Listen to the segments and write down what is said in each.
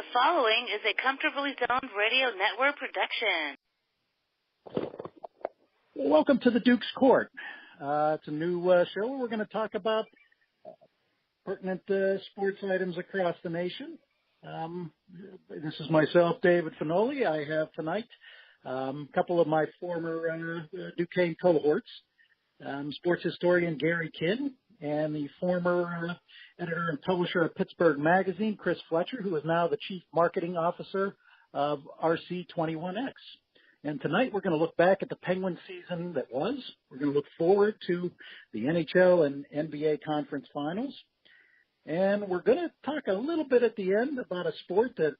The following is a Comfortably Zoned Radio Network production. Welcome to the Duke's Court. It's a new show where we're going to talk about pertinent sports items across the nation. This is myself, David Finoli. I have tonight a couple of my former Duquesne cohorts, sports historian Gary Kinn and the former editor and publisher of Pittsburgh Magazine, Chris Fletcher, who is now the Chief Marketing Officer of RC21X. And tonight we're going to look back at the Penguin season that was. We're going to look forward to the NHL and NBA conference finals. And we're going to talk a little bit at the end about a sport that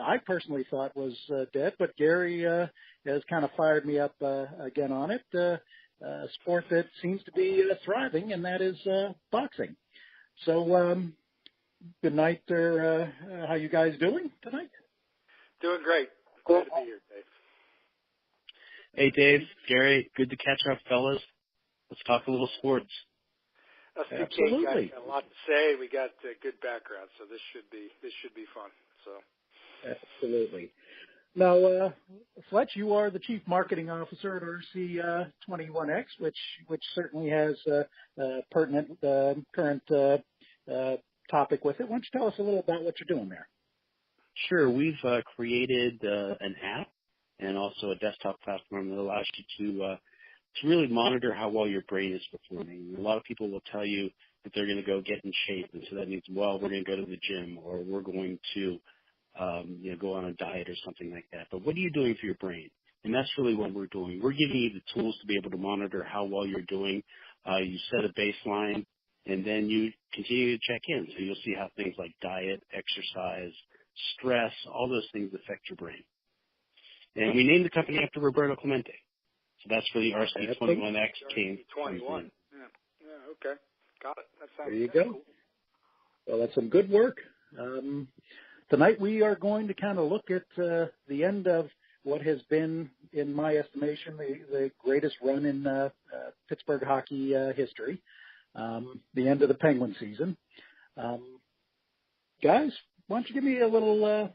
I personally thought was dead, but Gary has kind of fired me up again on it. A sport that seems to be thriving, and that is boxing. So, good night. How you guys doing tonight? Doing great. Glad to be here, Dave. Hey, Dave, Gary, good to catch up, fellas. Let's talk a little sports. Us Duquesne guys got a lot to say. We got good background, so this should be fun. So, absolutely. Now, Fletch, you are the Chief Marketing Officer at RC21X, which certainly has a pertinent current topic with it. Why don't you tell us a little about what you're doing there? Sure. We've created an app and also a desktop platform that allows you to really monitor how well your brain is performing. A lot of people will tell you that they're going to go get in shape, and so that means, well, we're going to go to the gym or we're going to go on a diet or something like that. But what are you doing for your brain? And that's really what we're doing. We're giving you the tools to be able to monitor how well you're doing. You set a baseline, and then you continue to check in. So you'll see how things like diet, exercise, stress, all those things affect your brain. And we named the company after Roberto Clemente. So that's where the RC21X came from. Yeah, okay. Got it. That sounds there you go. Cool. Well, that's some good work. Tonight we are going to kind of look at the end of what has been, in my estimation, the greatest run in Pittsburgh hockey history, the end of the Penguin season. Guys, why don't you give me a little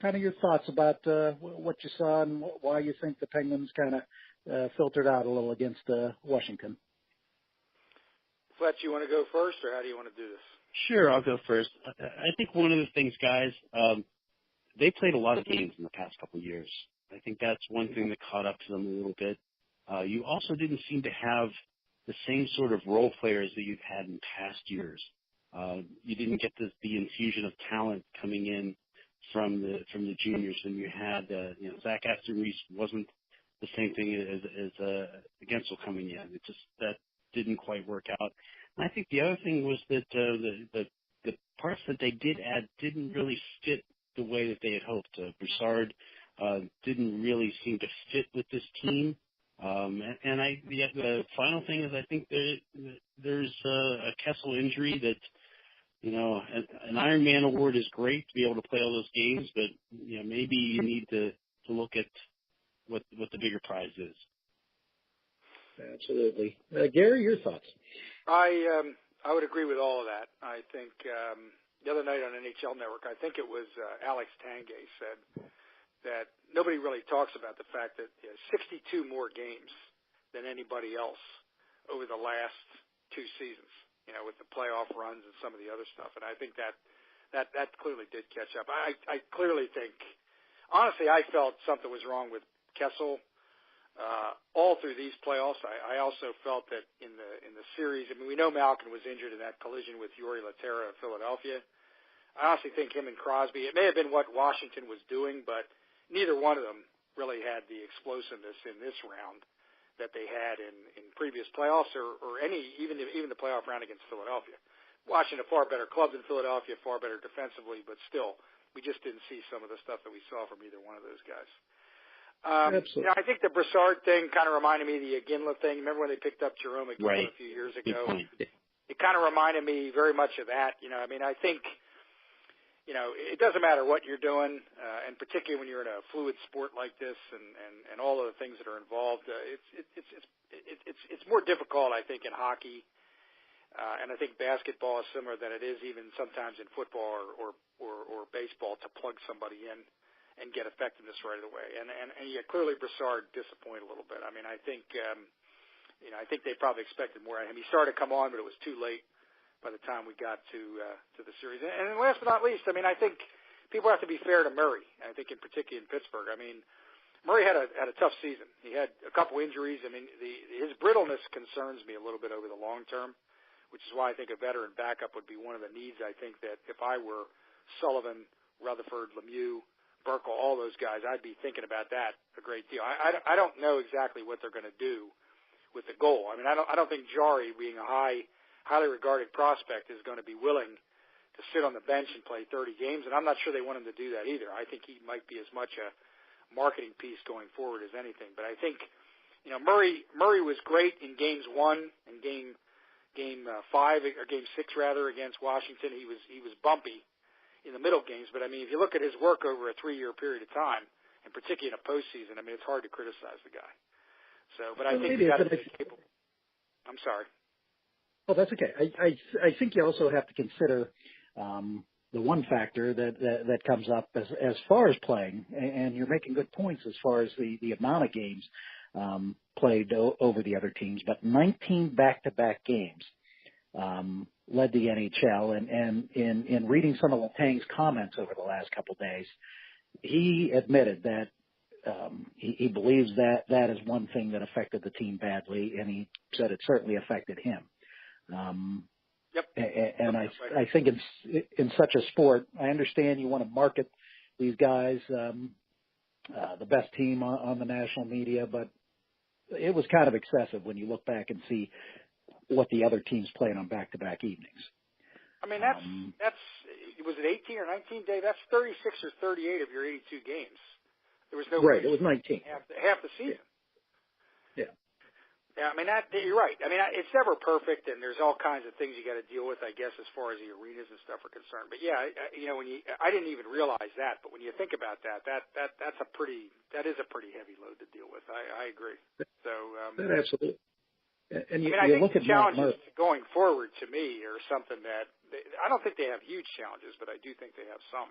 kind of your thoughts about what you saw and why you think the Penguins kind of filtered out a little against Washington. Fletch, you want to go first, or how do you want to do this? Sure, I'll go first. I think one of the things, guys, they played a lot of games in the past couple of years. I think that's one thing that caught up to them a little bit. You also didn't seem to have the same sort of role players that you've had in past years. You didn't get the infusion of talent coming in from the juniors, and you had Zach Aston-Reese wasn't the same thing as Gensel coming in. It just that didn't quite work out. And I think the other thing was that the parts that they did add didn't really fit the way that they had hoped. Broussard didn't really seem to fit with this team. And the final thing is I think there's a Kessel injury that, an Iron Man award is great to be able to play all those games, but, maybe you need to look at what the bigger prize is. Absolutely. Gary, your thoughts? I would agree with all of that. I think the other night on NHL Network, I think it was Alex Tanguay said that nobody really talks about the fact that 62 more games than anybody else over the last two seasons, with the playoff runs and some of the other stuff. And I think that clearly did catch up. I clearly think, honestly, I felt something was wrong with Kessel all through these playoffs. I also felt that in the series, we know Malkin was injured in that collision with Yuri Laterra of Philadelphia. I honestly think him and Crosby, it may have been what Washington was doing, but neither one of them really had the explosiveness in this round that they had in previous playoffs or even the playoff round against Philadelphia. Washington, a far better club than Philadelphia, far better defensively, but still, we just didn't see some of the stuff that we saw from either one of those guys. Absolutely. I think the Broussard thing kind of reminded me of the Iginla thing. Remember when they picked up Jerome Iginla a few years ago? It kind of reminded me very much of that. I think, it doesn't matter what you're doing, and particularly when you're in a fluid sport like this and all of the things that are involved. It's more difficult, I think, in hockey And I think basketball is similar than it is even sometimes in football or baseball to plug somebody in and get effectiveness right away. And yeah, clearly Brassard disappointed a little bit. I mean, I think I think they probably expected more out of him. He started to come on, but it was too late by the time we got to the series. And last but not least, I mean, I think people have to be fair to Murray. I think in particular in Pittsburgh. I mean, Murray had a tough season. He had a couple injuries. I mean, his brittleness concerns me a little bit over the long term, which is why I think a veteran backup would be one of the needs. I think that if I were Sullivan, Rutherford, Lemieux, Burkle, all those guys, I'd be thinking about that a great deal. I don't know exactly what they're going to do with the goal. I mean, I don't think Jari, being a highly regarded prospect, is going to be willing to sit on the bench and play 30 games, and I'm not sure they want him to do that either. I think he might be as much a marketing piece going forward as anything. But I think, Murray was great in games 1 and game 5 or game 6 rather against Washington. He was bumpy in the middle games, but I mean, if you look at his work over a 3-year period of time, and particularly in a postseason, I mean, it's hard to criticize the guy. So, but I think he's got to be capable. I'm sorry. Well, that's okay. I think you also have to consider the one factor that comes up as far as playing, and you're making good points as far as the amount of games played over the other teams, but 19 back-to-back games led the NHL, and in reading some of Letang's comments over the last couple of days, he admitted that he believes that is one thing that affected the team badly, and he said it certainly affected him. Yep. And I think in such a sport, I understand you want to market these guys, the best team on the national media, but it was kind of excessive when you look back and see what the other teams played on back-to-back evenings. I mean, that's was it 18 or 19, Dave? That's 36 or 38 of your 82 games. There was no right. It was 19. Half the season. Yeah. Yeah, I mean, you're right. I mean, it's never perfect, and there's all kinds of things you got to deal with, I guess, as far as the arenas and stuff are concerned. But yeah, I didn't even realize that, but when you think about that is a pretty heavy load to deal with. I agree. So absolutely. And I think the challenges going forward to me are something that I don't think they have huge challenges, but I do think they have some.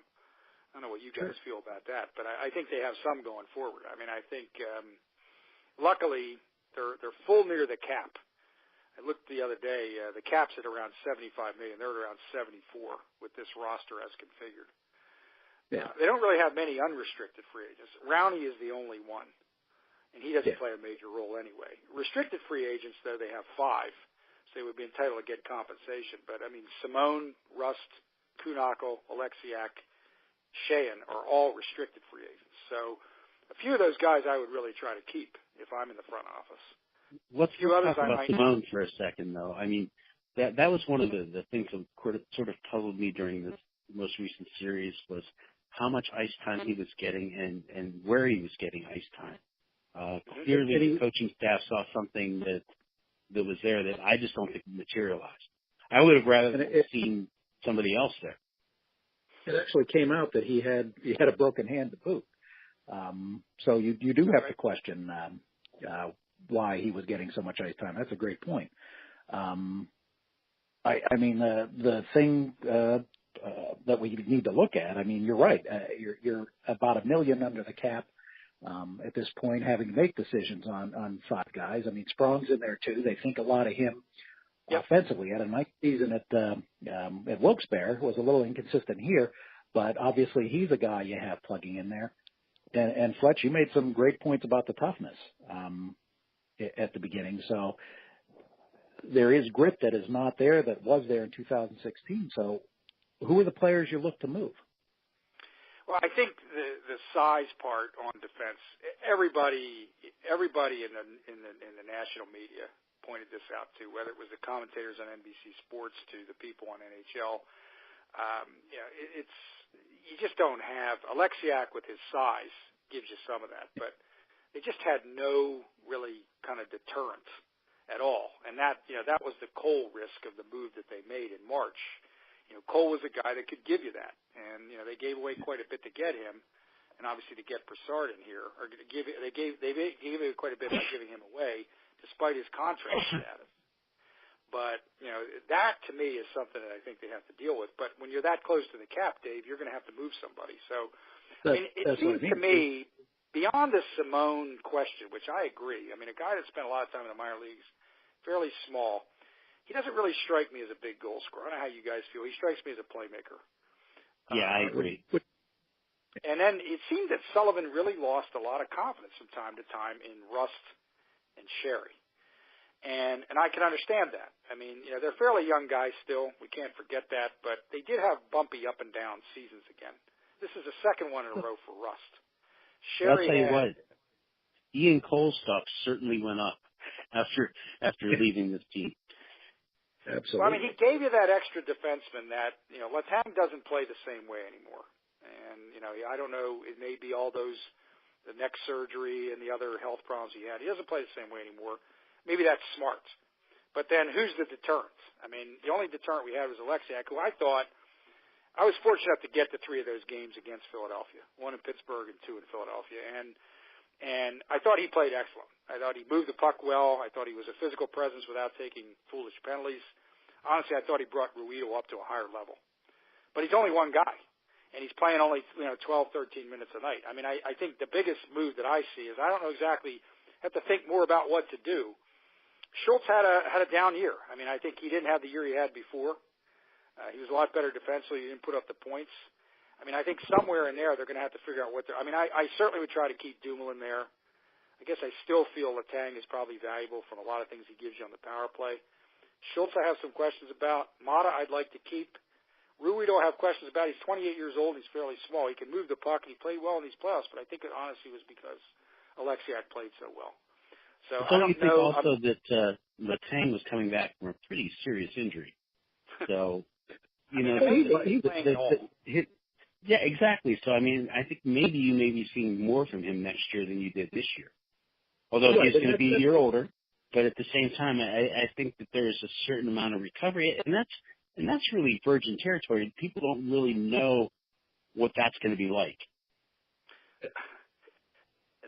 I don't know what you guys feel about that, but I think they have some going forward. I mean, I think luckily they're full near the cap. I looked the other day. The cap's at around $75 million. They're at around 74 with this roster as configured. Yeah. They don't really have many unrestricted free agents. Rowney is the only one, and he doesn't play a major role anyway. Restricted free agents, though, they have 5, so they would be entitled to get compensation. But, I mean, Simone, Rust, Kuhnhackl, Alexiak, Sheehan are all restricted free agents. So a few of those guys I would really try to keep if I'm in the front office. Let's talk about Simone for a second, though. I mean, that was one of the things that sort of puzzled me during this most recent series was how much ice time he was getting and where he was getting ice time. Clearly, the coaching staff saw something that was there that I just don't think materialized. I would have rather seen somebody else there. It actually came out that he had a broken hand to boot. So you do have to question why he was getting so much ice time. That's a great point. I mean, the thing that we need to look at, I mean, you're right. You're about $1 million under the cap at this point, having to make decisions on 5 guys. I mean, Sprong's in there too. They think a lot of him. Offensively, had a nice season at Wilkes-Barre, was a little inconsistent here, but obviously he's a guy you have plugging in there. And Fletch, you made some great points about the toughness at the beginning. So there is grit that is not there that was there in 2016. So who are the players you look to move? Well, I think the size part on defense. Everybody in the national media pointed this out too, whether it was the commentators on NBC Sports to the people on NHL. You just don't have Alexiak with his size gives you some of that, but they just had no really kind of deterrent at all, and that was the Cole risk of the move that they made in March. Cole was a guy that could give you that, and they gave away quite a bit to get him, and obviously to get Brassard in here, or they gave away quite a bit by giving him away, despite his contract status. But, that to me is something that I think they have to deal with. But when you're that close to the cap, Dave, you're going to have to move somebody. So, it seems to me, beyond the Simone question, which I agree, a guy that spent a lot of time in the minor leagues, fairly small, he doesn't really strike me as a big goal scorer. I don't know how you guys feel. He strikes me as a playmaker. Yeah, I agree. And then it seemed that Sullivan really lost a lot of confidence from time to time in Rust and Sherry. And I can understand that. They're fairly young guys still. We can't forget that. But they did have bumpy up and down seasons again. This is the second one in a row for Rust. I'll tell you what, Ian Cole's stuff certainly went up after leaving this team. Absolutely. Well, he gave you that extra defenseman that, Letang doesn't play the same way anymore. And, I don't know, it may be all the neck surgery and the other health problems he had. He doesn't play the same way anymore. Maybe that's smart. But then who's the deterrent? The only deterrent we had was Alexiak, who I thought I was fortunate enough to get to 3 of those games against Philadelphia, 1 in Pittsburgh and 2 in Philadelphia. And I thought he played excellent. I thought he moved the puck well. I thought he was a physical presence without taking foolish penalties. Honestly, I thought he brought Ruido up to a higher level. But he's only one guy, and he's playing only 12, 13 minutes a night. I think the biggest move that I see is I don't know exactly, have to think more about what to do. Schultz had a down year. I think he didn't have the year he had before. He was a lot better defensively. He didn't put up the points. I think somewhere in there they're going to have to figure out what they're. I certainly would try to keep Dumoulin there. I guess I still feel Letang is probably valuable from a lot of things he gives you on the power play. Schultz I have some questions about. Mata I'd like to keep. Ruido I have questions about. He's 28 years old. He's fairly small. He can move the puck, and he played well in these playoffs, but I think it honestly was because Alexiak played so well. So I don't you think know. Also that Letang was coming back from a pretty serious injury. So, yeah, exactly. So, I think maybe you may be seeing more from him next year than you did this year. Although he's going to be a year older, but at the same time, I think that there is a certain amount of recovery, and that's really virgin territory. People don't really know what that's going to be like.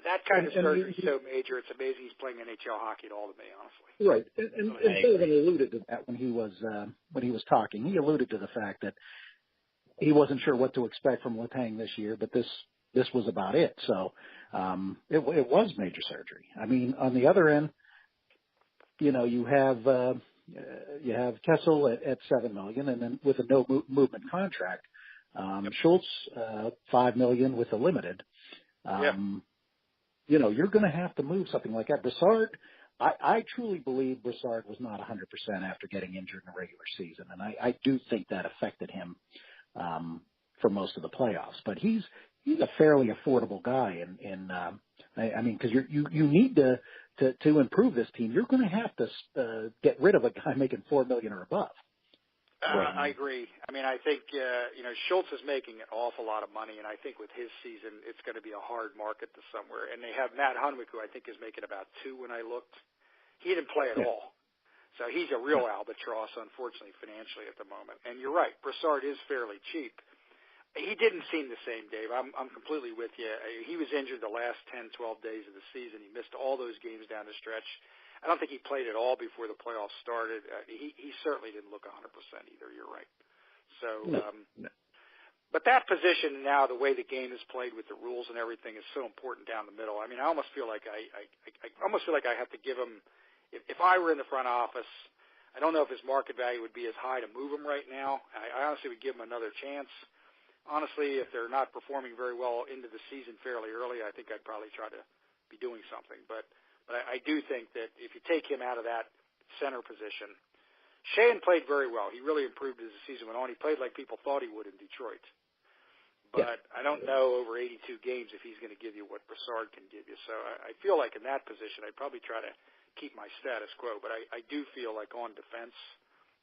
That kind of surgery is so major, it's amazing he's playing NHL hockey at all to me, honestly. Right, and Sullivan alluded to that when he was talking. He alluded to the fact that he wasn't sure what to expect from Letang this year, but this was about it. So it was major surgery. On the other end, you have Kessel at $7 million, and then with a no movement contract, Schultz $5 million with a limited. You're going to have to move something like that. Brassard, I truly believe Brassard was not 100% after getting injured in the regular season, and I do think that affected him for most of the playoffs. But he's a fairly affordable guy, because you need to improve this team. You're going to have to get rid of a guy making $4 million or above. I agree. I think Schultz is making an awful lot of money, and I think with his season, it's going to be a hard market to somewhere. And they have Matt Hunwick, who I think is making about $2 when I looked. He didn't play at all, so he's a real albatross, unfortunately, financially at the moment. And you're right, Brassard is fairly cheap. He didn't seem the same, Dave. I'm completely with you. He was injured the last 10, 12 days of the season. He missed all those games down the stretch. I don't think he played at all before the playoffs started. He certainly didn't look 100% either. You're right. So, but that position now, the way the game is played with the rules and everything, is so important down the middle. I almost feel like I almost feel like I have to give him. If I were in the front office, I don't know if his market value would be as high to move him right now. I honestly would give him another chance. Honestly, if they're not performing very well into the season fairly early, I think I'd probably try to be doing something. But I do think that if you take him out of that center position, Sheahan played very well. He really improved as the season went on. He played like people thought he would in Detroit. But I don't know over 82 games if he's going to give you what Brassard can give you. So I feel like in that position, I'd probably try to keep my status quo. But I do feel like on defense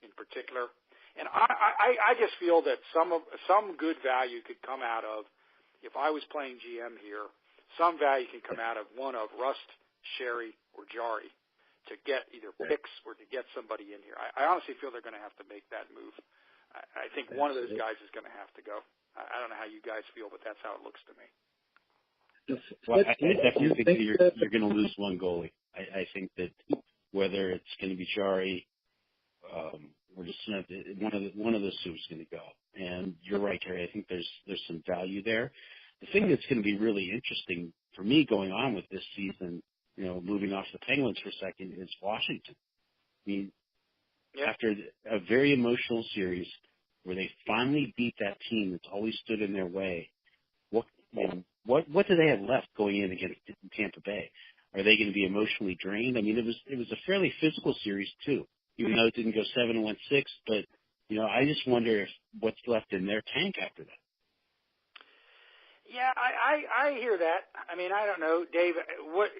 in particular. And I just feel that some good value could come out of, if I was playing GM here, some value can come out of one of Rust, Sherry, or Jari to get either picks or to get somebody in here. I honestly feel they're going to have to make that move. I think one of those guys is going to have to go. I don't know how you guys feel, but that's how it looks to me. Well, I definitely think you're going to lose one goalie. I think that whether it's going to be Jari we're just gonna one of those two is going to go. And you're right, Terry. I think there's some value there. The thing that's going to be really interesting for me going on with this season, moving off the Penguins for a second, is Washington. I mean, after a very emotional series where they finally beat that team that's always stood in their way, what do they have left going in against Tampa Bay? Are they going to be emotionally drained? I mean, it was a fairly physical series too, even though it didn't go 7-1-6. But I just wonder if what's left in their tank after that. Yeah, I hear that. I mean, I don't know, Dave. What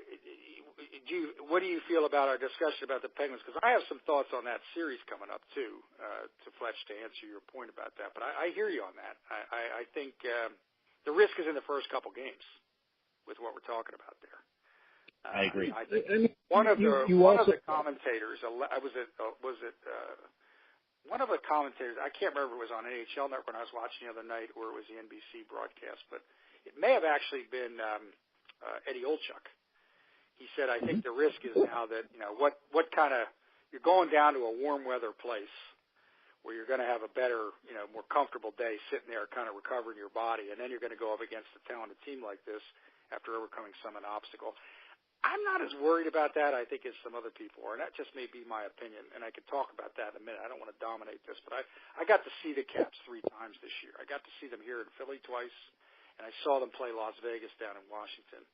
do you feel about our discussion about the Penguins? Because I have some thoughts on that series coming up too. To Fletch, to answer your point about that, but I hear you on that. I think the risk is in the first couple games with what we're talking about there. I agree. One of the commentators, one of the commentators, I can't remember if it was on NHL Network when I was watching the other night, or it was the NBC broadcast, but it may have actually been Eddie Olchuk. He said, I think the risk is now that, what kind of, you're going down to a warm weather place where you're going to have a better, more comfortable day sitting there kind of recovering your body, and then you're going to go up against a talented team like this after overcoming an obstacle. I'm not as worried about that, I think, as some other people are, and that just may be my opinion, and I could talk about that in a minute. I don't want to dominate this, but I got to see the Caps 3 times this year. I got to see them here in Philly twice, and I saw them play Las Vegas down in Washington.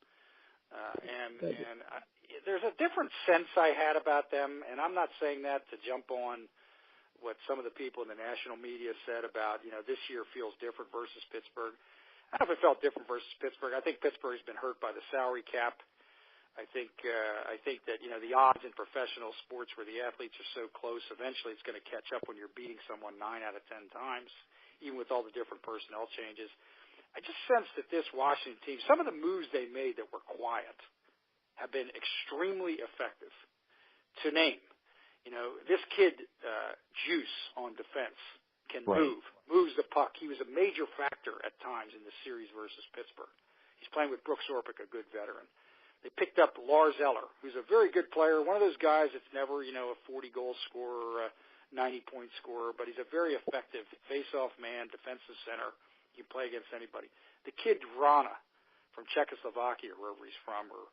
There's a different sense I had about them, and I'm not saying that to jump on what some of the people in the national media said about, this year feels different versus Pittsburgh. I don't know if it felt different versus Pittsburgh. I think Pittsburgh's been hurt by the salary cap. I think that, the odds in professional sports where the athletes are so close, eventually it's going to catch up when you're beating someone 9 out of 10 times, even with all the different personnel changes. I just sense that this Washington team, some of the moves they made that were quiet have been extremely effective. To name, this kid, Juice on defense, can moves the puck. He was a major factor at times in the series versus Pittsburgh. He's playing with Brooks Orpik, a good veteran. They picked up Lars Eller, who's a very good player, one of those guys that's never, a 40-goal scorer or a 90-point scorer, but he's a very effective face-off man, defensive center. He can play against anybody. The kid Vrana from Czechoslovakia, wherever he's from, or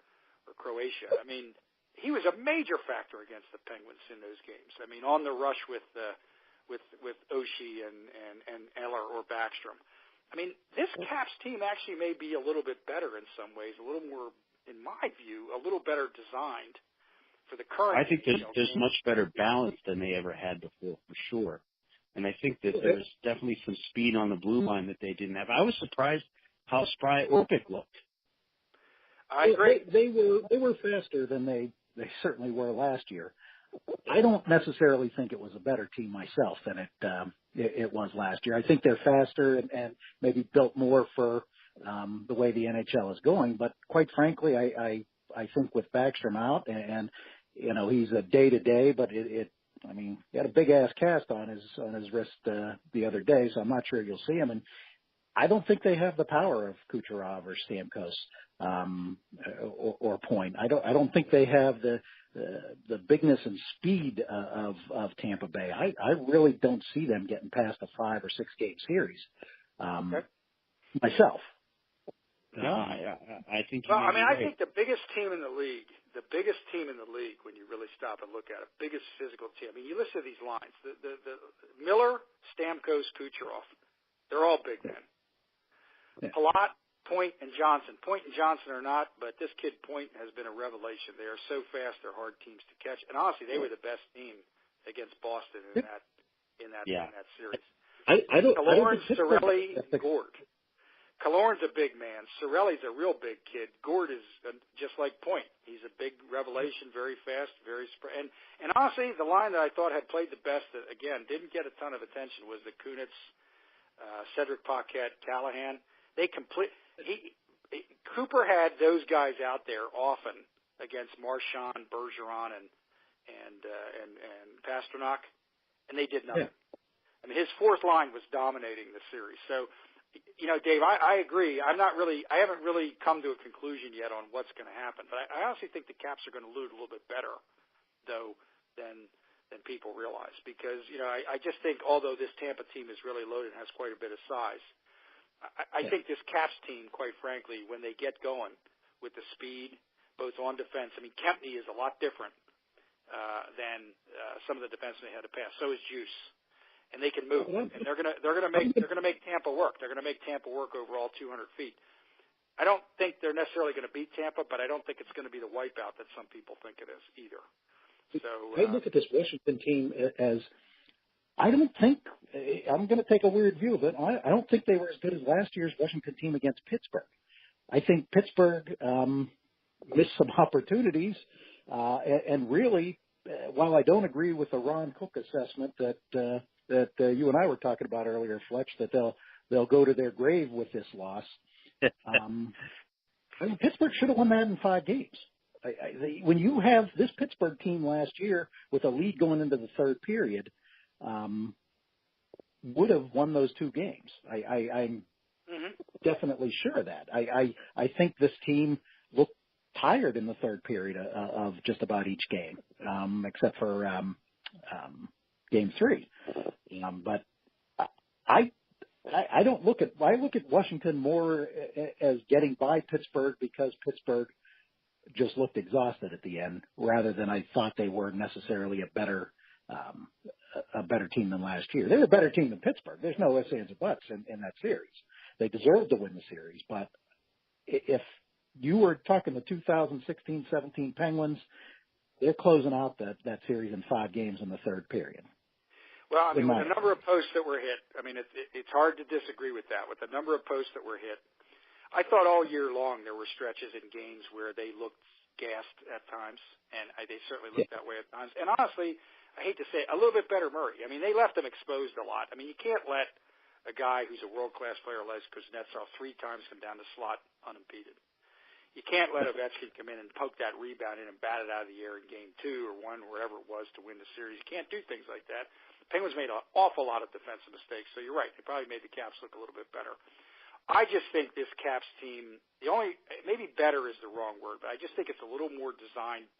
Croatia. I mean, he was a major factor against the Penguins in those games. I mean, on the rush with Oshie and Eller or Backstrom. I mean, this Caps team actually may be a little bit better in some ways, a little more, in my view, a little better designed for the current. I think there's much better balance than they ever had before, for sure. And I think that there's definitely some speed on the blue line that they didn't have. I was surprised how spry Orpik looked. I agree. They were faster than they certainly were last year. I don't necessarily think it was a better team myself than it was last year. I think they're faster and maybe built more for the way the NHL is going. But quite frankly, I think with Backstrom out and he's a day-to-day, but I mean, he had a big-ass cast on his wrist the other day, so I'm not sure you'll see him. And I don't think they have the power of Kucherov or Stamkos or Point. I don't think they have the bigness and speed of Tampa Bay. I really don't see them getting past a 5 or 6 game series myself. No, I think. Well, I mean, I think the biggest team in the league, when you really stop and look at it, biggest physical team. I mean, you listen to these lines: the Miller, Stamkos, Kucherov, they're all big men. Yeah. Palat, Point, and Johnson. Point and Johnson are not, but this kid Point has been a revelation. They are so fast; they're hard teams to catch. And honestly, they were the best team against Boston in that series. Killorn, Cirelli, Gord. Killorn's a big man. Cirelli's a real big kid. Gord is just like Point. He's a big revelation, very fast, very and honestly, the line that I thought had played the best, that again didn't get a ton of attention, was the Kunitz, Cedric Paquette, Callahan. Cooper had those guys out there often against Marchand, Bergeron, and Pasternak, and they did nothing. Yeah. I mean, his fourth line was dominating the series. So, Dave, I agree. I haven't really come to a conclusion yet on what's going to happen, but I honestly think the Caps are going to loot a little bit better, though, than than people realize. Because, I just think although this Tampa team is really loaded and has quite a bit of size, I think this Caps team, quite frankly, when they get going with the speed, both on defense, Kempney is a lot different than some of the defensemen they had to pass. So is Juice. And they can move, and they're gonna make Tampa work. They're gonna make Tampa work over all 200 feet. I don't think they're necessarily going to beat Tampa, but I don't think it's going to be the wipeout that some people think it is either. So I look at this Washington team as I don't think I'm going to take a weird view of it. I don't think they were as good as last year's Washington team against Pittsburgh. I think Pittsburgh missed some opportunities, and really, while I don't agree with the Ron Cook assessment that you and I were talking about earlier, Fletch, that they'll go to their grave with this loss. Pittsburgh should have won that in 5 games. When you have this Pittsburgh team last year with a lead going into the third period, would have won those 2 games. I'm definitely sure of that. I think this team looked tired in the third period of just about each game, except for Game 3. But I don't look at. I look at Washington more as getting by Pittsburgh because Pittsburgh just looked exhausted at the end, rather than I thought they were necessarily a better team than last year. They were a better team than Pittsburgh. There's no ifs, ands, or buts in that series. They deserved to win the series. But if you were talking the 2016-17 Penguins, they're closing out that series in 5 games in the third period. Well, with the number of posts that were hit, it's hard to disagree with that. With the number of posts that were hit, I thought all year long there were stretches in games where they looked gassed at times, and they certainly looked that way at times. And honestly, I hate to say it, a little bit better Murray. They left them exposed a lot. You can't let a guy who's a world-class player like Kuznetsov 3 times come down the slot unimpeded. You can't let Ovechkin come in and poke that rebound in and bat it out of the air in Game 2 or 1, wherever it was, to win the series. You can't do things like that. Penguins made an awful lot of defensive mistakes, so you're right. They probably made the Caps look a little bit better. I just think this Caps team, maybe better is the wrong word, but I just think it's a little more designed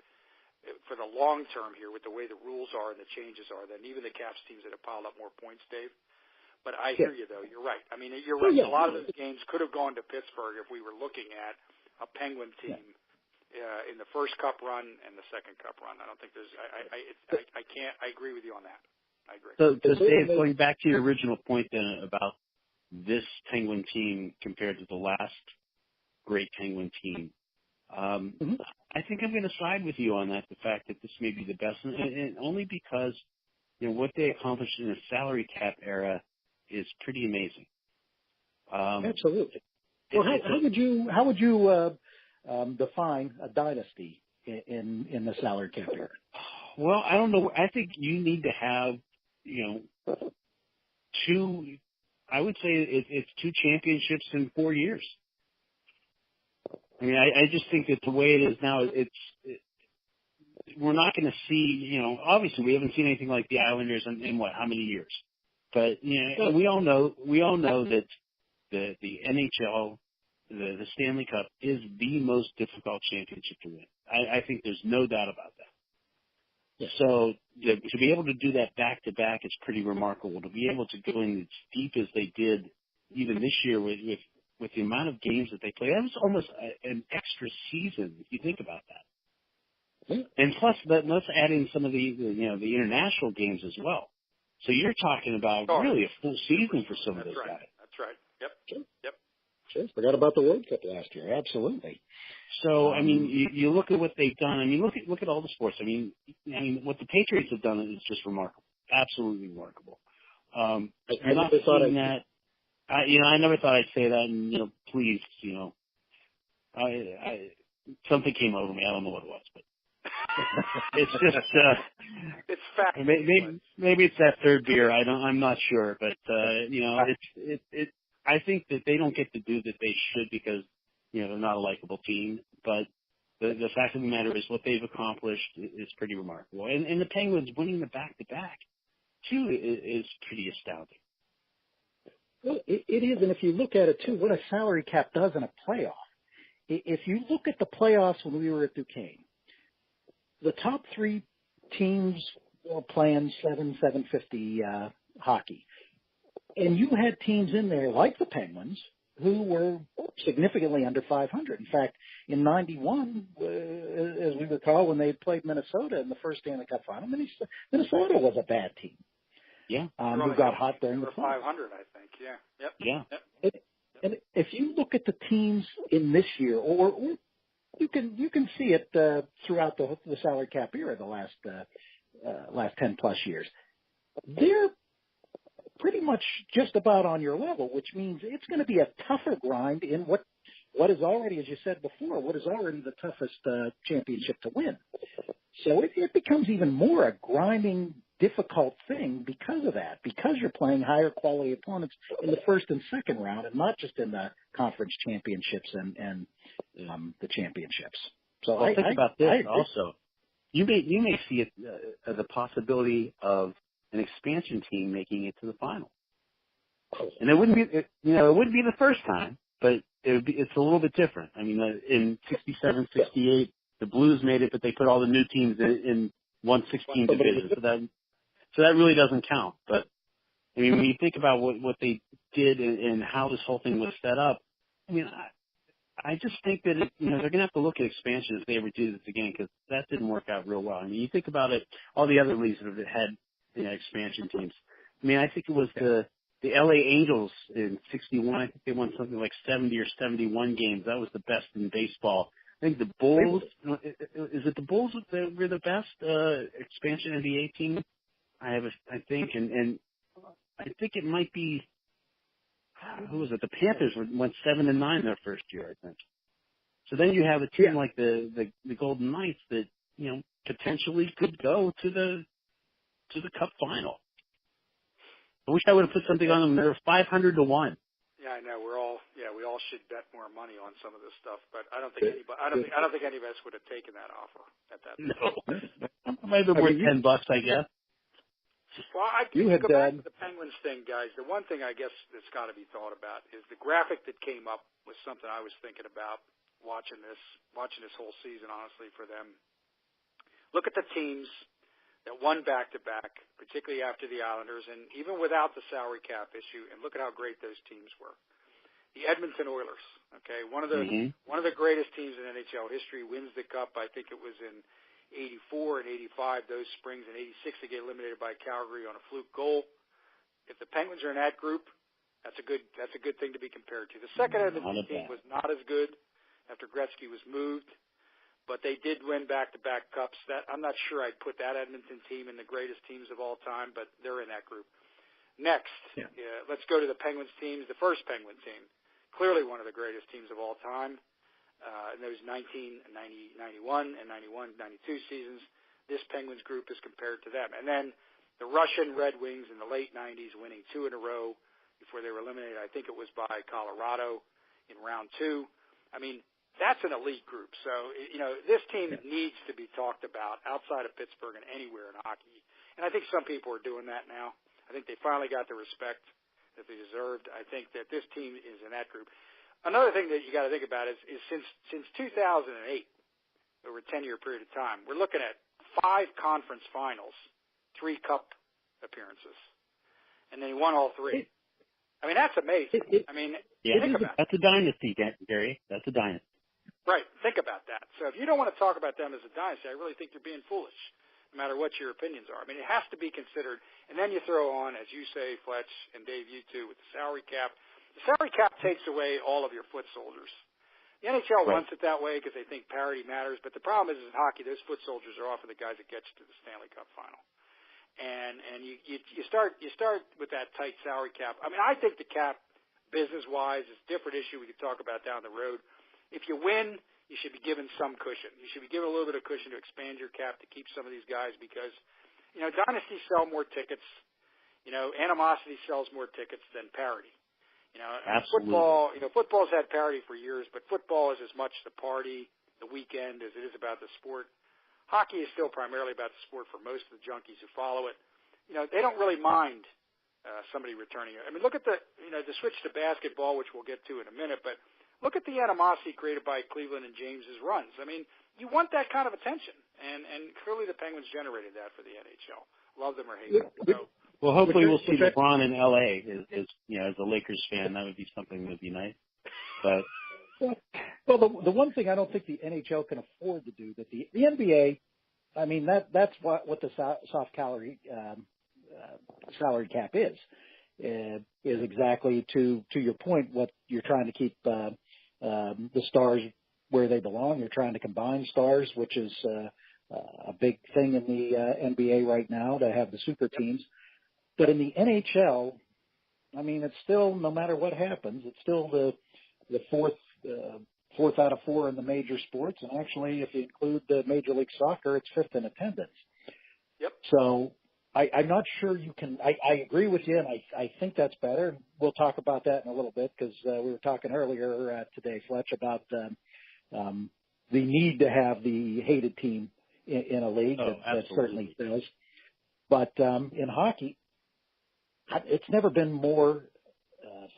for the long term here with the way the rules are and the changes are than even the Caps teams that have piled up more points, Dave. But I hear you, though. You're right. You're right. A lot of those games could have gone to Pittsburgh if we were looking at a Penguin team in the first Cup run and the second Cup run. I don't think there's – I agree with you on that. I agree. So, Dave, going back to your original point then about this Penguin team compared to the last great Penguin team, I think I'm going to side with you on that, the fact that this may be the best, and only because what they accomplished in the salary cap era is pretty amazing. Absolutely. Well, how would you define a dynasty in the salary cap era? Well, I don't know. I think you need to have, 2. I would say it's 2 championships in 4 years. I just think that the way it is now, we're not going to see. Obviously, we haven't seen anything like the Islanders in how many years? But we all know that the NHL, the Stanley Cup, is the most difficult championship to win. I think there's no doubt about that. Yeah. So to be able to do that back to back is pretty remarkable. To be able to go in as deep as they did, even this year with the amount of games that they played, that was almost an extra season if you think about that. Yeah. And plus, let's add in some of the international games as well. So you're talking about really a full season for some of those guys. That's right. Yep. Sure. Yep. Sure. Forgot about the World Cup last year. Absolutely. So you look at what they've done. Look at all the sports. What the Patriots have done is just remarkable. Absolutely remarkable. I never thought I'd say that. And please, something came over me. I don't know what it was, but it's just it's fact. Maybe it's that third beer. I'm not sure, but I think that they don't get to do that they should because they're not a likable team. But the fact of the matter is what they've accomplished is pretty remarkable. And the Penguins winning the back-to-back too is pretty astounding. Well, it is, and if you look at it too, what a salary cap does in a playoff. If you look at the playoffs when we were at Duquesne, the top 3 teams playing 750 hockey. And you had teams in there like the Penguins who were significantly under 500. In fact, in 91, as we recall, when they played Minnesota in the first Stanley Cup final, Minnesota was a bad team. Yeah. Who got hot during the playoffs. 500, I think. Yeah. Yep. Yeah. Yep. And if you look at the teams in this year, or you can see it throughout the salary cap era, the last 10 plus years, they're pretty much just about on your level, which means it's going to be a tougher grind in what is already, as you said before, what is already the toughest championship to win. So it becomes even more a grinding, difficult thing because of that, because you're playing higher quality opponents in the first and second round, and not just in the conference championships and the championships. So think about this also. You may see it as a possibility of an expansion team making it to the final, and it wouldn't be the first time, but it's a little bit different. I mean, in 67, 68, the Blues made it, but they put all the new teams in 1/16 division, so that really doesn't count. But I mean, when you think about what they did and how this whole thing was set up, I mean, I just think that they're going to have to look at expansion if they ever do this again, because that didn't work out real well. I mean, you think about it, all the other leagues that have had expansion teams. I mean, I think it was the LA Angels in 61. I think they won something like 70 or 71 games. That was the best in baseball. I think the Bulls, is it the Bulls that were the best expansion NBA team? I think, and I think it might be, who was it? The Panthers went 7-9 their first year, I think. So then you have a team like the Golden Knights that, potentially could go to the Cup final. I wish I would have put something on them. They're 500 to 1. Yeah, I know. We all should bet more money on some of this stuff, but I don't think any of us would have taken that offer at that time. No, might have been worth $10, I guess. Well, I go back to the Penguins thing, guys. The one thing I guess that's got to be thought about is the graphic that came up was something I was thinking about watching this whole season, honestly, for them. Look at the teams that won back-to-back, particularly after the Islanders, and even without the salary cap issue, and look at how great those teams were. The Edmonton Oilers, okay, one of the greatest teams in NHL history, wins the Cup. I think it was in 84 and 85, those springs. In 86, they get eliminated by Calgary on a fluke goal. If the Penguins are in that group, that's a good thing to be compared to. The second Edmonton team was not as good after Gretzky was moved, but they did win back-to-back cups. I'm not sure I'd put that Edmonton team in the greatest teams of all time, but they're in that group. Next, let's go to the Penguins teams. The first Penguin team, clearly one of the greatest teams of all time. In those 91 and 91-92 seasons, this Penguins group is compared to them. And then the Russian Red Wings in the late 90s, winning 2 in a row before they were eliminated. I think it was by Colorado in round 2. I mean, that's an elite group. So, this team needs to be talked about outside of Pittsburgh and anywhere in hockey. And I think some people are doing that now. I think they finally got the respect that they deserved. I think that this team is in that group. Another thing that you got to think about is since 2008, over a 10-year period of time, we're looking at 5 conference finals, 3 cup appearances, and then he won all 3. I mean, that's amazing. Think about it. That's a dynasty, Gary. That's a dynasty. Right. Think about that. So if you don't want to talk about them as a dynasty, I really think you're being foolish, no matter what your opinions are. I mean, it has to be considered. And then you throw on, as you say, Fletch, and Dave, you too, with the salary cap. The salary cap takes away all of your foot soldiers. The NHL wants it that way because they think parity matters. But the problem is in hockey, those foot soldiers are often the guys that get you to the Stanley Cup final. And you start with that tight salary cap. I mean, I think the cap, business-wise, is a different issue we could talk about down the road. If you win, you should be given some cushion. You should be given a little bit of cushion to expand your cap to keep some of these guys because, dynasties sell more tickets. Animosity sells more tickets than parity. Absolutely. Football's had parity for years, but football is as much the party, the weekend, as it is about the sport. Hockey is still primarily about the sport for most of the junkies who follow it. They don't really mind somebody returning it. I mean, look at the switch to basketball, which we'll get to in a minute, but look at the animosity created by Cleveland and James's runs. I mean, you want that kind of attention, and clearly the Penguins generated that for the NHL. Love them or hate them. So, well, hopefully we'll see LeBron in L.A. As a Lakers fan, that would be something that would be nice. But well, the one thing I don't think the NHL can afford to do that the NBA, I mean that's what the soft salary cap is exactly to your point. What you're trying to keep the stars where they belong. You're trying to combine stars, which is a big thing in the NBA right now to have the super teams. But in the NHL, I mean, it's still, no matter what happens, it's still the fourth out of four in the major sports. And actually, if you include the Major League Soccer, it's fifth in attendance. Yep. So I'm not sure you can – I agree with you, and I think that's better. We'll talk about that in a little bit because we were talking earlier today, Fletch, about the need to have the hated team in a league. That certainly does. But in hockey, it's never been more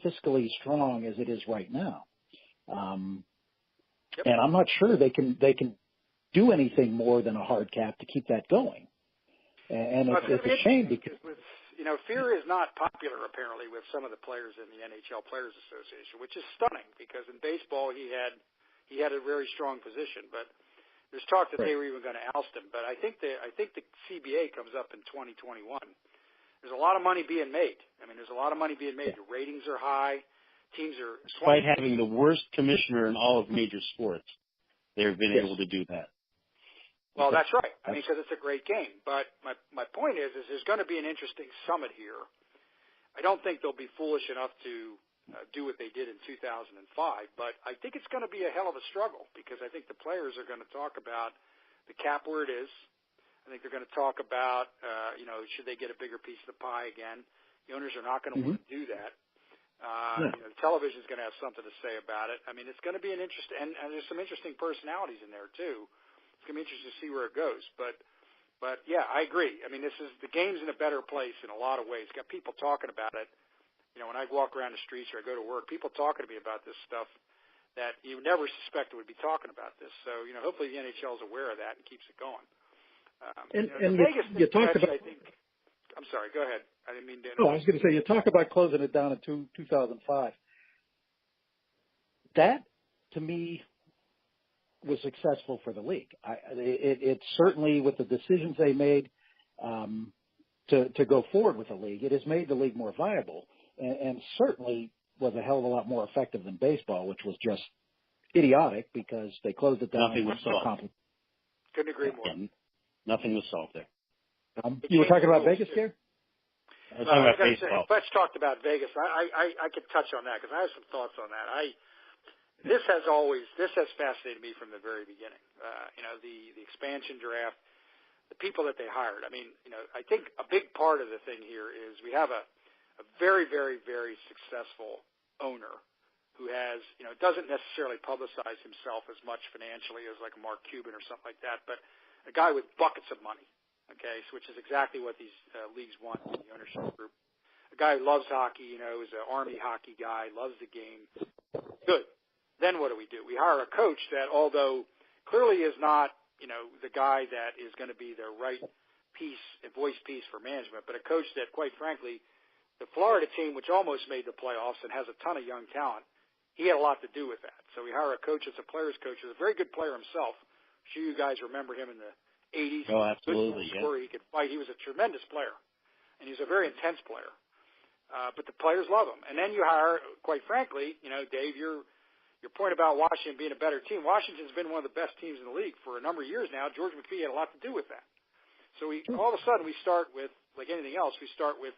fiscally strong as it is right now. And I'm not sure they can do anything more than a hard cap to keep that going. And it's a shame because fear is not popular apparently with some of the players in the NHL Players Association, which is stunning because in baseball he had a very strong position, but there's talk that they were even going to oust him. But I think the CBA comes up in 2021. There's a lot of money being made. I mean, there's a lot of money being made. The ratings are high. Teams are despite having the worst commissioner in all of major sports, they've been able to do that. Well, that's right. I mean, because it's a great game. But my point is there's going to be an interesting summit here. I don't think they'll be foolish enough to do what they did in 2005, but I think it's going to be a hell of a struggle because I think the players are going to talk about the cap where it is. I think they're going to talk about, should they get a bigger piece of the pie again? The owners are not going to want to do that. Television is going to have something to say about it. I mean, it's going to be an interesting, and there's some interesting personalities in there too. It's going to be interesting to see where it goes. But yeah, I agree. I mean, the game's in a better place in a lot of ways. Got people talking about it. When I walk around the streets or I go to work, people talking to me about this stuff that you never suspected would be talking about this. So, hopefully the NHL is aware of that and keeps it going. And Vegas you talked about. I think. I'm sorry. Go ahead. I didn't mean to. No, I was going to say you talk about closing it down in 2005. That, to me, was successful for the league. It certainly, with the decisions they made to go forward with the league, it has made the league more viable, and certainly was a hell of a lot more effective than baseball, which was just idiotic because they closed it down. Nothing was solved. Couldn't agree more. Nothing was solved there. You were talking about Vegas, Gary? I was talking about baseball. Let's talk about Vegas. I could touch on that because I have some thoughts on that. This has fascinated me from the very beginning. The expansion draft, the people that they hired. I mean, I think a big part of the thing here is we have a very, very, very successful owner who has, doesn't necessarily publicize himself as much financially as like a Mark Cuban or something like that, but a guy with buckets of money. Okay, which is exactly what these leagues want in the ownership group. A guy who loves hockey, is an Army hockey guy, loves the game. Good. Then what do? We hire a coach that, although clearly is not, the guy that is going to be the right voice piece for management, but a coach that, quite frankly, the Florida team, which almost made the playoffs and has a ton of young talent, he had a lot to do with that. So we hire a coach that's a player's coach, who's a very good player himself. I'm sure you guys remember him in the 80s. Oh, absolutely. Where he could fight. He was a tremendous player, and he's a very intense player. But the players love him. And then you hire, quite frankly, Dave, your point about Washington being a better team. Washington's been one of the best teams in the league for a number of years now. George McPhee had a lot to do with that. So all of a sudden we start with, like anything else, we start with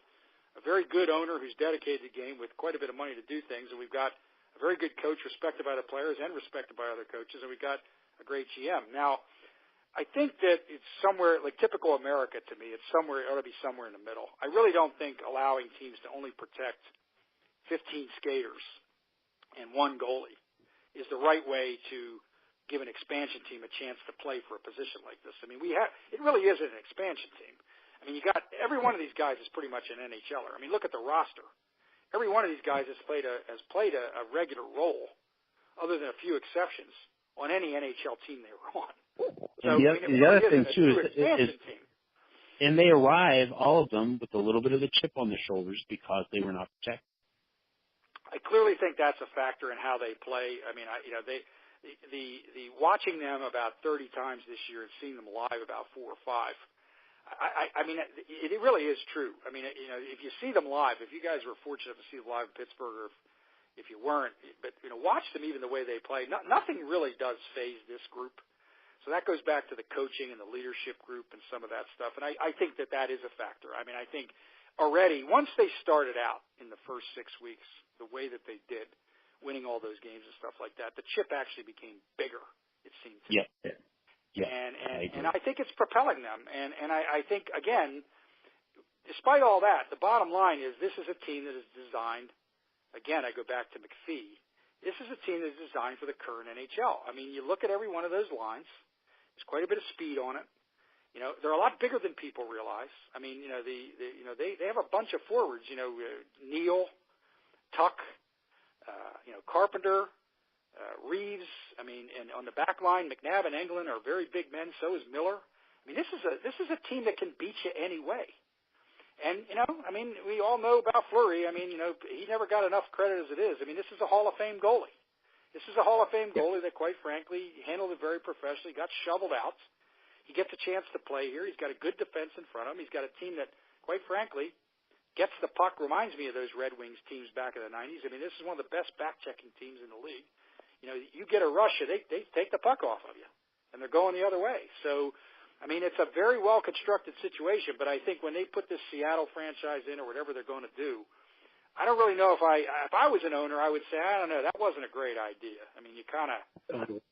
a very good owner who's dedicated to the game with quite a bit of money to do things, and we've got a very good coach respected by the players and respected by other coaches, and we've got a great GM. Now, I think that it's somewhere, like typical America to me, it ought to be somewhere in the middle. I really don't think allowing teams to only protect 15 skaters and one goalie is the right way to give an expansion team a chance to play for a position like this. I mean, it really isn't an expansion team. I mean, every one of these guys is pretty much an NHLer. I mean, look at the roster. Every one of these guys has played a regular role, other than a few exceptions, on any NHL team they were on. And the other thing, too, is and they arrive, all of them, with a little bit of a chip on their shoulders because they were not protected. I clearly think that's a factor in how they play. I mean, the watching them about 30 times this year and seeing them live about 4 or 5. I mean, it really is true. I mean, if you see them live, if you guys were fortunate to see them live in Pittsburgh, or if you weren't, but watch them even the way they play. Nothing really does phase this group. So that goes back to the coaching and the leadership group and some of that stuff. And I think that is a factor. I mean, I think already once they started out in the first 6 weeks, the way that they did, winning all those games and stuff like that, the chip actually became bigger, it seemed to me. Yeah. And I think it's propelling them. And I think, again, despite all that, the bottom line is this is a team that is designed, again, I go back to McPhee, this is a team that is designed for the current NHL. I mean, you look at every one of those lines, there's quite a bit of speed on it. They're a lot bigger than people realize. I mean, they have a bunch of forwards, Neal, Tuck, Carpenter, Reeves. I mean, and on the back line, McNabb and Englund are very big men. So is Miller. I mean, this is a team that can beat you anyway. And I mean, we all know about Fleury. I mean, he never got enough credit as it is. I mean, this is a Hall of Fame goalie. This is a Hall of Fame goalie that, quite frankly, handled it very professionally. Got shoveled out. He gets a chance to play here. He's got a good defense in front of him. He's got a team that, quite frankly, gets the puck. Reminds me of those Red Wings teams back in the 90s. I mean, this is one of the best back-checking teams in the league. You get a rush, they take the puck off of you, and they're going the other way. So, I mean, it's a very well-constructed situation, but I think when they put this Seattle franchise in or whatever they're going to do, I don't really know if I was an owner, I would say, I don't know, that wasn't a great idea. I mean, you kind of,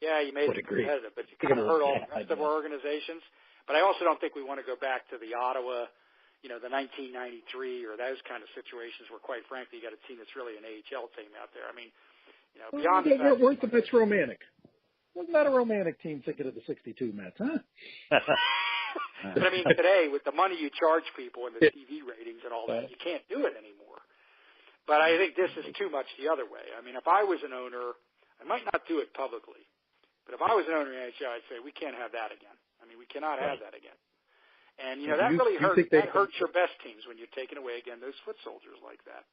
you made it competitive, but you kind of hurt all the rest of our organizations. But I also don't think we want to go back to the Ottawa, the 1993 or those kind of situations where, quite frankly, you got a team that's really an AHL team out there. I mean, beyond the fact weren't the Mets romantic? Wasn't that a romantic team thinking of the 62 Mets, huh? But I mean, today, with the money you charge people and the TV ratings and all that, you can't do it anymore. But I think this is too much the other way. I mean, if I was an owner, I might not do it publicly, but if I was an owner in the NHL, I'd say we can't have that again. I mean, we cannot have that again. And, that really hurts. That hurts your best teams when you're taking away, again, those foot soldiers like that,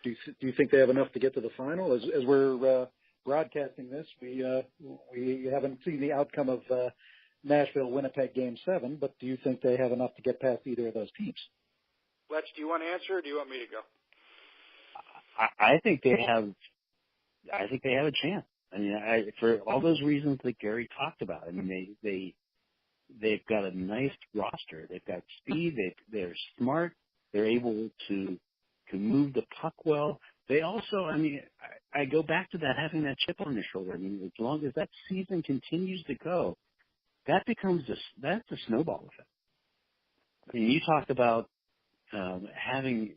Do you think they have enough to get to the final? As we're broadcasting this, we haven't seen the outcome of Nashville-Winnipeg Game 7, but do you think they have enough to get past either of those teams? Fletch, do you want to answer, or do you want me to go? I think they have. I think they have a chance. I mean, for all those reasons that Gary talked about. I mean, they've got a nice roster. They've got speed. They're smart. They're able to move the puck well. They also, I mean, I go back to that, having that chip on their shoulder. I mean, as long as that season continues to go, that becomes that's a snowball effect. I mean, you talked about having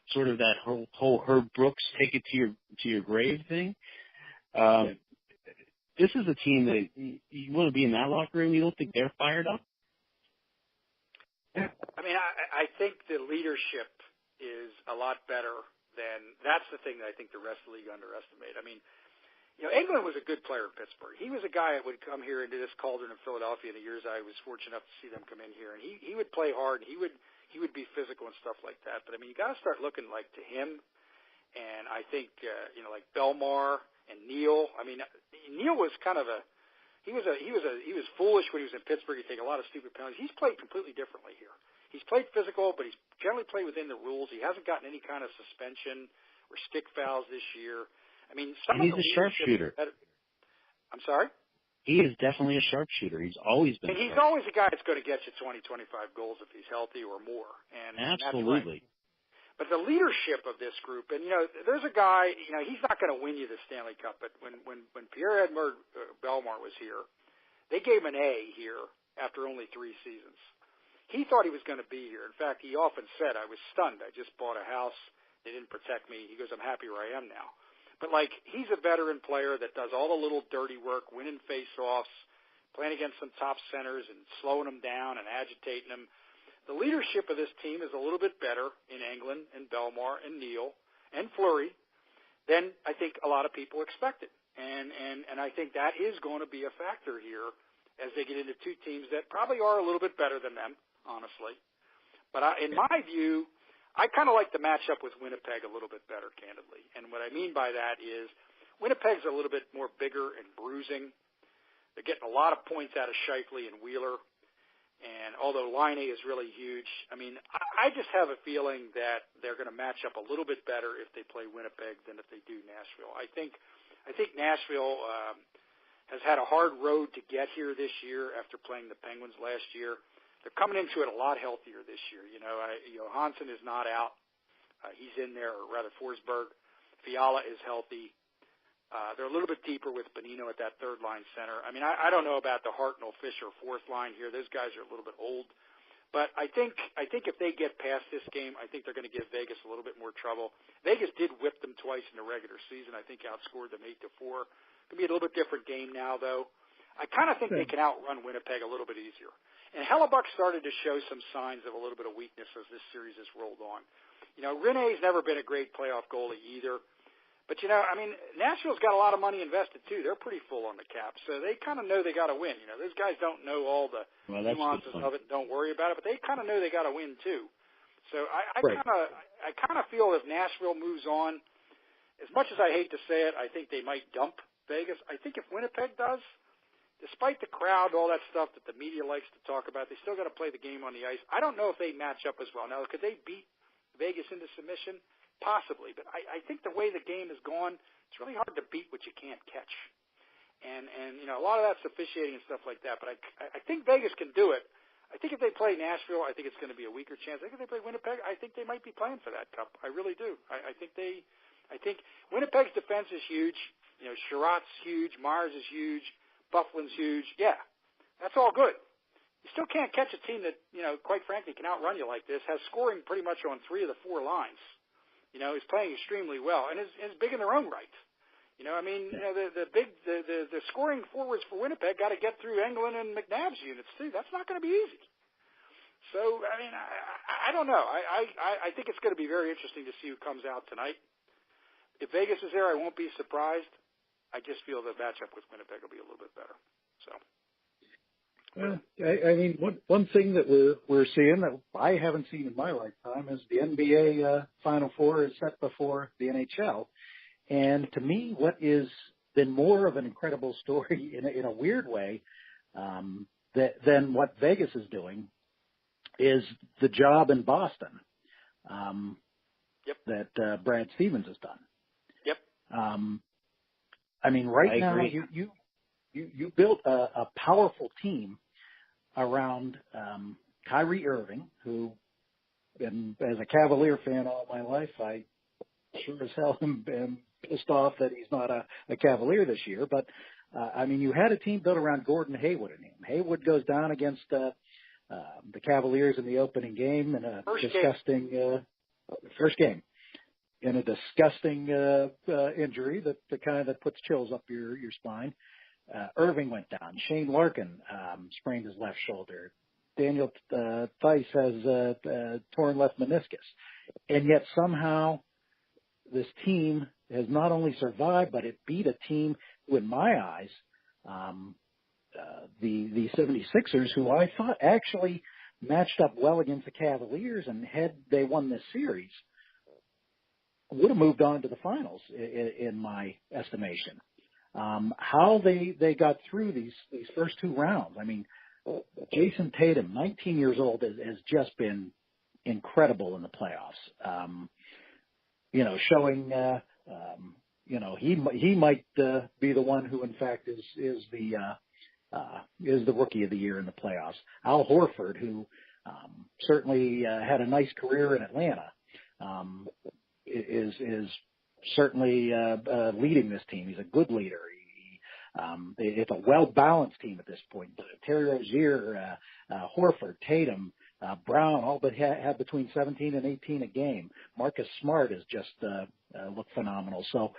sort of that whole Herb Brooks take it to your grave thing. This is a team that you want to be in that locker room. You don't think they're fired up? I mean, I think the leadership is a lot better than – that's the thing that I think the rest of the league underestimate. I mean, Englund was a good player in Pittsburgh. He was a guy that would come here into this cauldron in Philadelphia in the years I was fortunate enough to see them come in here, and he would play hard. He would be physical and stuff like that. But, I mean, you got to start looking like to him, and I think, like Belmar and Neal. I mean, Neal was kind of he was foolish when he was in Pittsburgh. He'd take a lot of stupid penalties. He's played completely differently here. He's played physical, but he's generally played within the rules. He hasn't gotten any kind of suspension or stick fouls this year. I mean, he's a sharpshooter. I'm sorry? He is definitely a sharpshooter. He's always been. And he's always a guy that's going to get you 20, 25 goals if he's healthy or more. And absolutely. That's right. But the leadership of this group, and there's a guy, he's not going to win you the Stanley Cup. But when Pierre-Edouard Bellemare was here, they gave him an A here after only 3 seasons. He thought he was going to be here. In fact, he often said, "I was stunned. I just bought a house. They didn't protect me." He goes, "I'm happy where I am now." But, he's a veteran player that does all the little dirty work, winning face-offs, playing against some top centers and slowing them down and agitating them. The leadership of this team is a little bit better in Englund and Bellemare and Neal and Fleury than I think a lot of people expected. And I think that is going to be a factor here as they get into two teams that probably are a little bit better than them, honestly. But in my view, I kind of like the matchup with Winnipeg a little bit better, candidly. And what I mean by that is Winnipeg's a little bit more bigger and bruising. They're getting a lot of points out of Scheifele and Wheeler. And although Line is really huge, I mean, I just have a feeling that they're going to match up a little bit better if they play Winnipeg than if they do Nashville. I think Nashville has had a hard road to get here this year after playing the Penguins last year. They're coming into it a lot healthier this year. Hansen is not out; he's in there, or rather Forsberg. Fiala is healthy. They're a little bit deeper with Bonino at that third line center. I mean, I don't know about the Hartnell Fisher fourth line here. Those guys are a little bit old. But I think if they get past this game, I think they're going to give Vegas a little bit more trouble. Vegas did whip them twice in the regular season. I think outscored them 8-4. Going to be a little bit different game now, though. I kind of think they can outrun Winnipeg a little bit easier. And Hellebuck started to show some signs of a little bit of weakness as this series has rolled on. Rene's never been a great playoff goalie either. But, Nashville's got a lot of money invested, too. They're pretty full on the cap, so they kind of know they got to win. Those guys don't know all the nuances of it and don't worry about it, but they kind of know they got to win, too. So I kind of feel if Nashville moves on, as much as I hate to say it, I think they might dump Vegas. I think if Winnipeg does, despite the crowd, all that stuff that the media likes to talk about, they still got to play the game on the ice. I don't know if they match up as well. Now, could they beat Vegas into submission? Possibly, but I think the way the game has gone, it's really hard to beat what you can't catch. And a lot of that's officiating and stuff like that, but I think Vegas can do it. I think if they play Nashville, I think it's going to be a weaker chance. I think if they play Winnipeg, I think they might be playing for that cup. I really do. I think Winnipeg's defense is huge. Sherratt's huge, Myers is huge, Bufflin's huge. Yeah, that's all good. You still can't catch a team that, quite frankly, can outrun you like this, has scoring pretty much on 3 of the 4 lines. He's playing extremely well and is big in their own right. The scoring forwards for Winnipeg got to get through Engelland and McNabb's units too. That's not going to be easy. So, I don't know. I think it's going to be very interesting to see who comes out tonight. If Vegas is there, I won't be surprised. I just feel the matchup with Winnipeg will be a little bit better. So. Well, one thing that we're seeing that I haven't seen in my lifetime is the NBA Final Four is set before the NHL, and to me, what is been more of an incredible story in a weird way than what Vegas is doing is the job in Boston that Brad Stevens has done. Yep. Right now you built a powerful team around Kyrie Irving, who, as a Cavalier fan all my life, I sure as hell am pissed off that he's not a Cavalier this year. But, you had a team built around Gordon Hayward and him. Hayward goes down against the Cavaliers in the opening game in a first game. In a disgusting injury the kind that puts chills up your spine. Irving went down. Shane Larkin sprained his left shoulder. Daniel Theis has torn left meniscus. And yet somehow this team has not only survived, but it beat a team who, in my eyes, the 76ers, who I thought actually matched up well against the Cavaliers, and had they won this series, would have moved on to the finals, in my estimation. How they got through these first 2 rounds. Jason Tatum, 19 years old, has just been incredible in the playoffs. Showing he might be the one who, in fact, is the rookie of the year in the playoffs. Al Horford, who certainly had a nice career in Atlanta, is certainly leading this team. He's a good leader. It's a well-balanced team at this point. Terry Rozier, Horford, Tatum, Brown, all but have between 17 and 18 a game. Marcus Smart has just looked phenomenal. So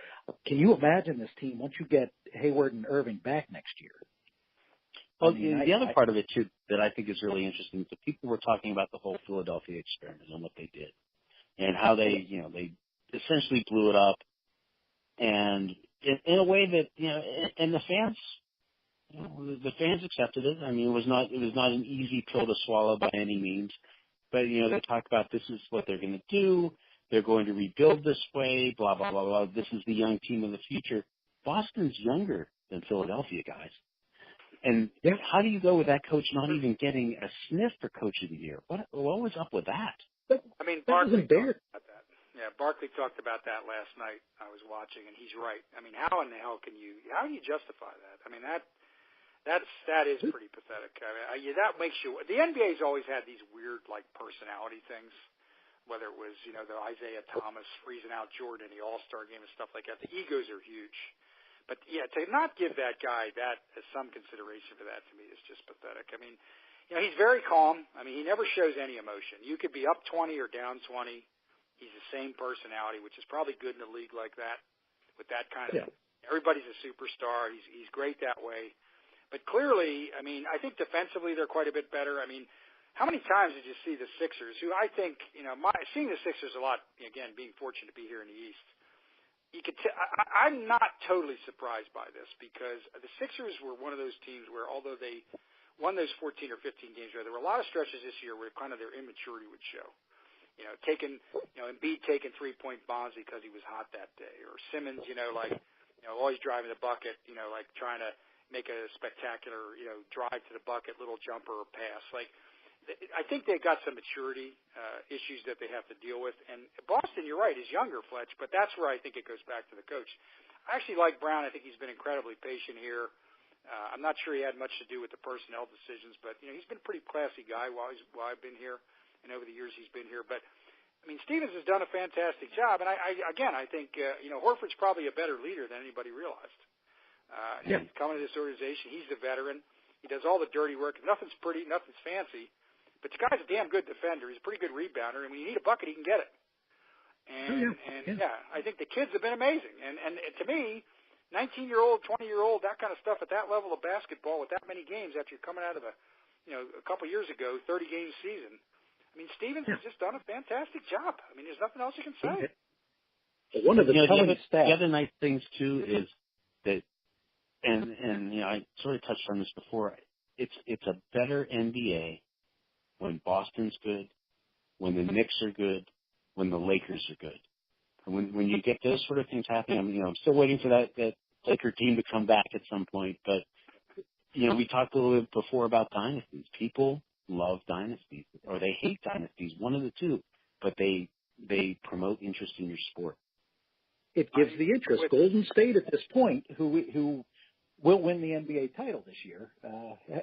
can you imagine this team once you get Hayward and Irving back next year? Well, the other part of it, too, that I think is really interesting is that people were talking about the whole Philadelphia experiment and what they did and how they essentially blew it up. And in a way that, and the fans the fans accepted it. I mean, it was not an easy pill to swallow by any means. But, they talk about this is what they're going to do. They're going to rebuild this way, blah, blah, blah, blah. This is the young team of the future. Boston's younger than Philadelphia, guys. And how do you go with that coach not even getting a sniff for Coach of the Year? What was up with that? I mean, Barkley talked about that. Yeah, Barkley talked about that last night. I was watching, and he's right. I mean, how in the hell can you justify that? I mean, that is pretty pathetic. I mean, that makes you. The NBA's always had these weird personality things, whether it was the Isaiah Thomas freezing out Jordan in the All-Star game and stuff like that. The egos are huge, but to not give that guy some consideration for that to me is just pathetic. I mean, he's very calm. I mean, he never shows any emotion. You could be up 20 or down 20. He's the same personality, which is probably good in a league like that, with that kind of. Everybody's a superstar. He's great that way. But clearly, I mean, I think defensively they're quite a bit better. I mean, how many times did you see the Sixers, who I think, seeing the Sixers a lot, again, being fortunate to be here in the East, I'm not totally surprised by this because the Sixers were one of those teams where, although they won those 14 or 15 games, there were a lot of stretches this year where kind of their immaturity would show. Embiid taking 3-point bombs because he was hot that day, or Simmons, always driving the bucket, trying to make a spectacular, drive to the bucket, little jumper or pass. I think they've got some maturity issues that they have to deal with. And Boston, you're right, is younger, Fletch, but that's where I think it goes back to the coach. I actually like Brown. I think he's been incredibly patient here. I'm not sure he had much to do with the personnel decisions, but he's been a pretty classy guy while I've been here and over the years he's been here. But I mean, Stevens has done a fantastic job, and I think Horford's probably a better leader than anybody realized. He's coming to this organization. He's the veteran. He does all the dirty work. Nothing's pretty, nothing's fancy, but the guy's a damn good defender. He's a pretty good rebounder, and when you need a bucket, he can get it. I think the kids have been amazing. And to me, 19-year-old, 20-year-old, that kind of stuff at that level of basketball with that many games after you're coming out of a couple years ago, 30-game season. I mean, Stevens has just done a fantastic job. I mean, there's nothing else you can say. One of the the other nice things too is that, and I sort of touched on this before. It's a better NBA when Boston's good, when the Knicks are good, when the Lakers are good. And when you get those sort of things happening, I'm still waiting for that Laker team to come back at some point. But we talked a little bit before about dynasties. People love dynasties, or they hate dynasties, one of the two. But they promote interest in your sport. It gives the interest. Golden State at this point, who will win the NBA title this year,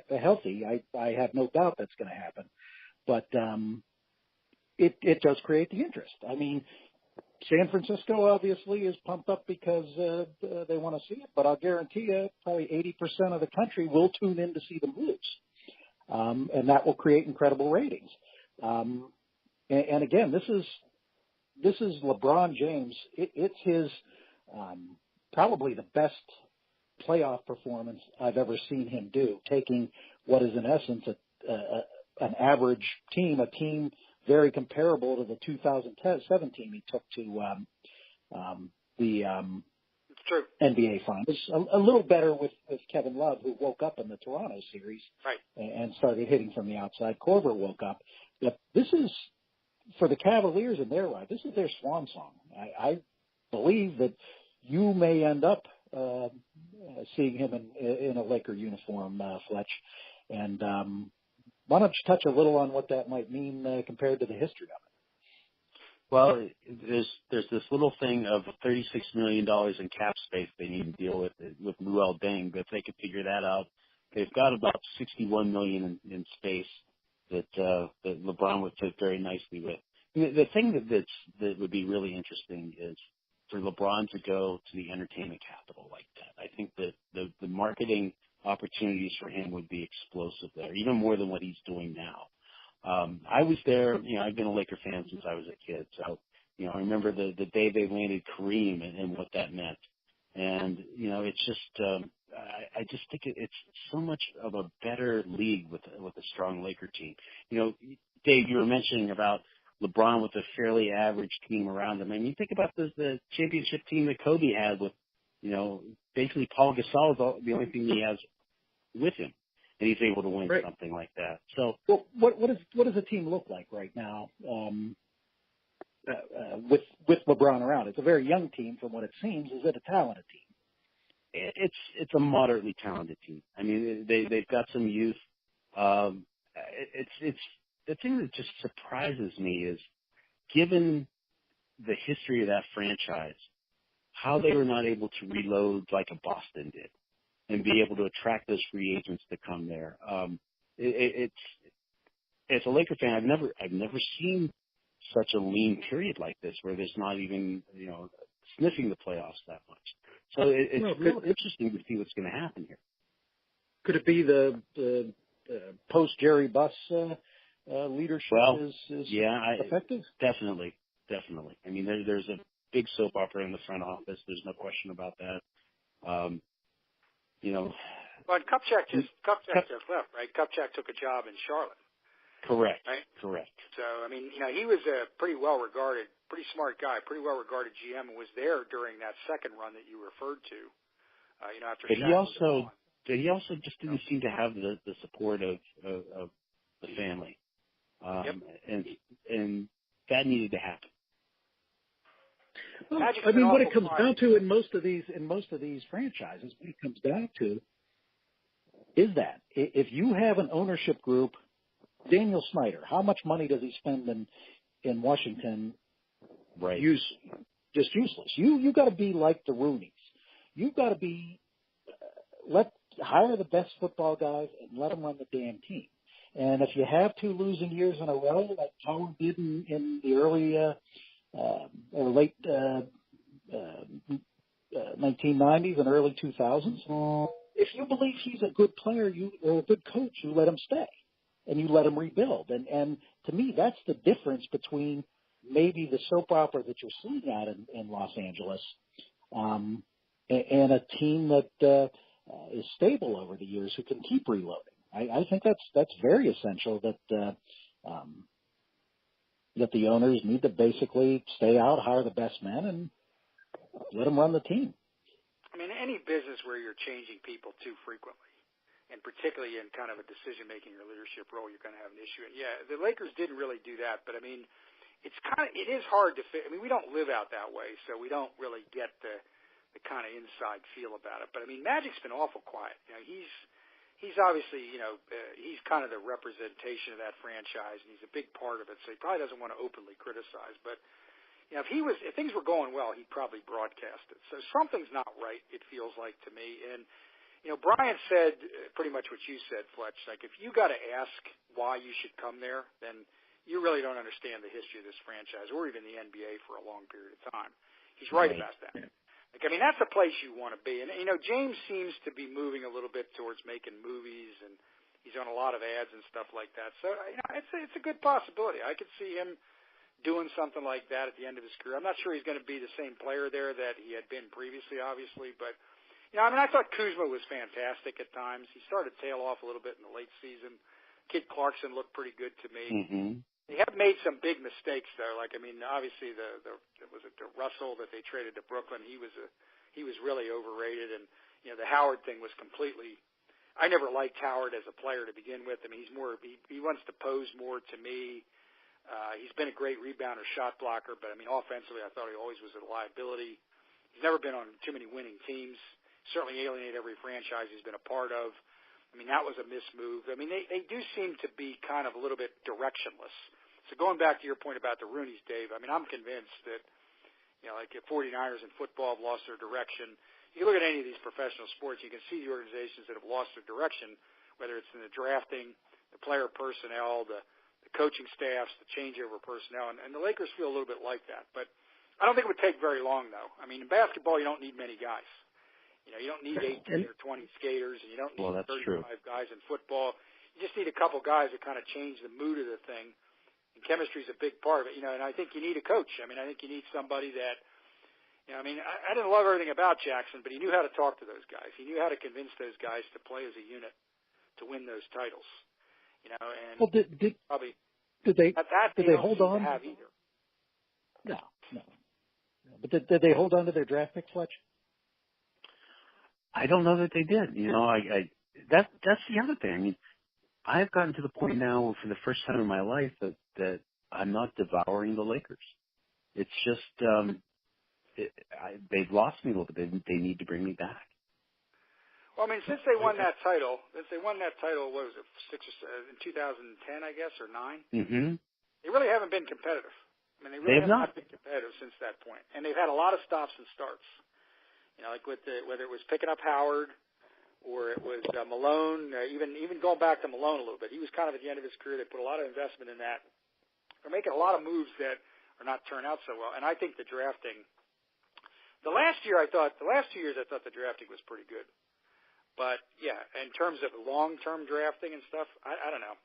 healthy. I have no doubt that's going to happen. But it does create the interest. I mean, San Francisco obviously is pumped up because they want to see it, but I'll guarantee you probably 80% of the country will tune in to see them lose. And that will create incredible ratings. And again, this is LeBron James. It's his probably the best playoff performance I've ever seen him do, taking what is in essence an average team, a team very comparable to the 2007 team he took to the NBA Finals. A little better with Kevin Love, who woke up in the Toronto series and started hitting from the outside. Korver woke up. But this is, for the Cavaliers in their life, this is their swan song. I believe that you may end up seeing him in a Laker uniform, Fletch. And why don't you touch a little on what that might mean compared to the history of it? Well, there's this little thing of $36 million in cap space they need to deal with Luol Deng, but if they could figure that out, they've got about $61 million in space that LeBron would fit very nicely with. The thing that would be really interesting is for LeBron to go to the entertainment capital like that. I think that the marketing opportunities for him would be explosive there, even more than what he's doing now. I was there, I've been a Laker fan since I was a kid. So, I remember the day they landed Kareem and what that meant. And, it's just, I just think it's so much of a better league with a strong Laker team. Dave, you were mentioning about LeBron with a fairly average team around him. I mean, you think about the championship team that Kobe had with, basically Paul Gasol is the only thing he has with him, and he's able to win something like that. So, well, what does the team look like right now with LeBron around? It's a very young team, from what it seems. Is it a talented team? It's a moderately talented team. I mean, they've got some youth. It's the thing that just surprises me is, given the history of that franchise, how they were not able to reload like a Boston did and be able to attract those free agents to come there. It's as a Laker fan, I've never seen such a lean period like this where there's not even, sniffing the playoffs that much. So it's real interesting to see what's going to happen here. Could it be the post Jerry Buss leadership is effective? Definitely. I mean, there's a big soap opera in the front office. There's no question about that. Well, Kupchak just left, right? Kupchak took a job in Charlotte. Correct. Right? Correct. So, I mean, he was a pretty well-regarded, pretty smart guy, pretty well-regarded GM, and was there during that second run that you referred to. After but he also just didn't seem to have the support of the family, and that needed to happen. Well, I mean, what it comes down to in most of these franchises, what it comes down to is that if you have an ownership group, Daniel Snyder, how much money does he spend in Washington? Right. Just useless. You got to be like the Rooneys. You've got to be hire the best football guys and let them run the damn team. And if you have 2 losing years in a row, like Howard did in the early or late 1990s and early 2000s, if you believe he's a good player, or a good coach, you let him stay and you let him rebuild. And to me, that's the difference between maybe the soap opera that you're seeing out in Los Angeles and a team that is stable over the years who can keep reloading. I think that's very essential that the owners need to basically stay out, hire the best men, and let them run the team. I mean, any business where you're changing people too frequently, and particularly in kind of a decision-making or leadership role, you're going to have an issue. And yeah, the Lakers didn't really do that, but I mean, it is hard to fit. I mean, we don't live out that way, so we don't really get the kind of inside feel about it. But I mean, Magic's been awful quiet. He's obviously, he's kind of the representation of that franchise, and he's a big part of it, so he probably doesn't want to openly criticize. But, if things were going well, he'd probably broadcast it. So something's not right, it feels like to me. And, Brian said pretty much what you said, Fletch. Like, if you got to ask why you should come there, then you really don't understand the history of this franchise or even the NBA for a long period of time. He's right about that. Like, I mean, that's a place you want to be. And, James seems to be moving a little bit towards making movies, and he's on a lot of ads and stuff like that. So, it's a good possibility. I could see him doing something like that at the end of his career. I'm not sure he's going to be the same player there that he had been previously, obviously. But, I thought Kuzma was fantastic at times. He started to tail off a little bit in the late season. Kid Clarkson looked pretty good to me. Mm-hmm. They have made some big mistakes, though. Like, I mean, obviously the Russell that they traded to Brooklyn, he was really overrated, and the Howard thing was completely. I never liked Howard as a player to begin with. I mean, he's more he wants to pose more to me. He's been a great rebounder, shot blocker, but I mean, offensively, I thought he always was a liability. He's never been on too many winning teams. Certainly alienated every franchise he's been a part of. I mean, that was a mismove. I mean, they do seem to be kind of a little bit directionless. So going back to your point about the Rooneys, Dave, I mean, I'm convinced that, like the 49ers in football have lost their direction. You look at any of these professional sports, you can see the organizations that have lost their direction, whether it's in the drafting, the player personnel, the coaching staffs, the changeover personnel, and the Lakers feel a little bit like that. But I don't think it would take very long, though. I mean, in basketball, you don't need many guys. You don't need 18 or 20 skaters, and you don't need 35 guys in football. You just need a couple guys that kind of change the mood of the thing. And chemistry is a big part of it, and I think you need a coach. I mean, I think you need somebody that, I didn't love everything about Jackson, but he knew how to talk to those guys. He knew how to convince those guys to play as a unit to win those titles. And did they hold on? Have either. No. But did they hold on to their draft pick, Fletch? I don't know that they did. that's the other thing. I mean, I've gotten to the point now for the first time in my life that I'm not devouring the Lakers. It's just they've lost me a little bit. They need to bring me back. Well, I mean, since they won that title, what was it, in 2010, I guess, or 9? Mm-hmm. They really haven't been competitive. I mean, they really have not been competitive since that point. And they've had a lot of stops and starts. You know, like with whether it was picking up Howard or it was Malone, even going back to Malone a little bit. He was kind of at the end of his career. They put a lot of investment in that. They're making a lot of moves that are not turning out so well. And I think the drafting, the last 2 years, I thought the drafting was pretty good. But, yeah, in terms of long-term drafting and stuff, I don't know.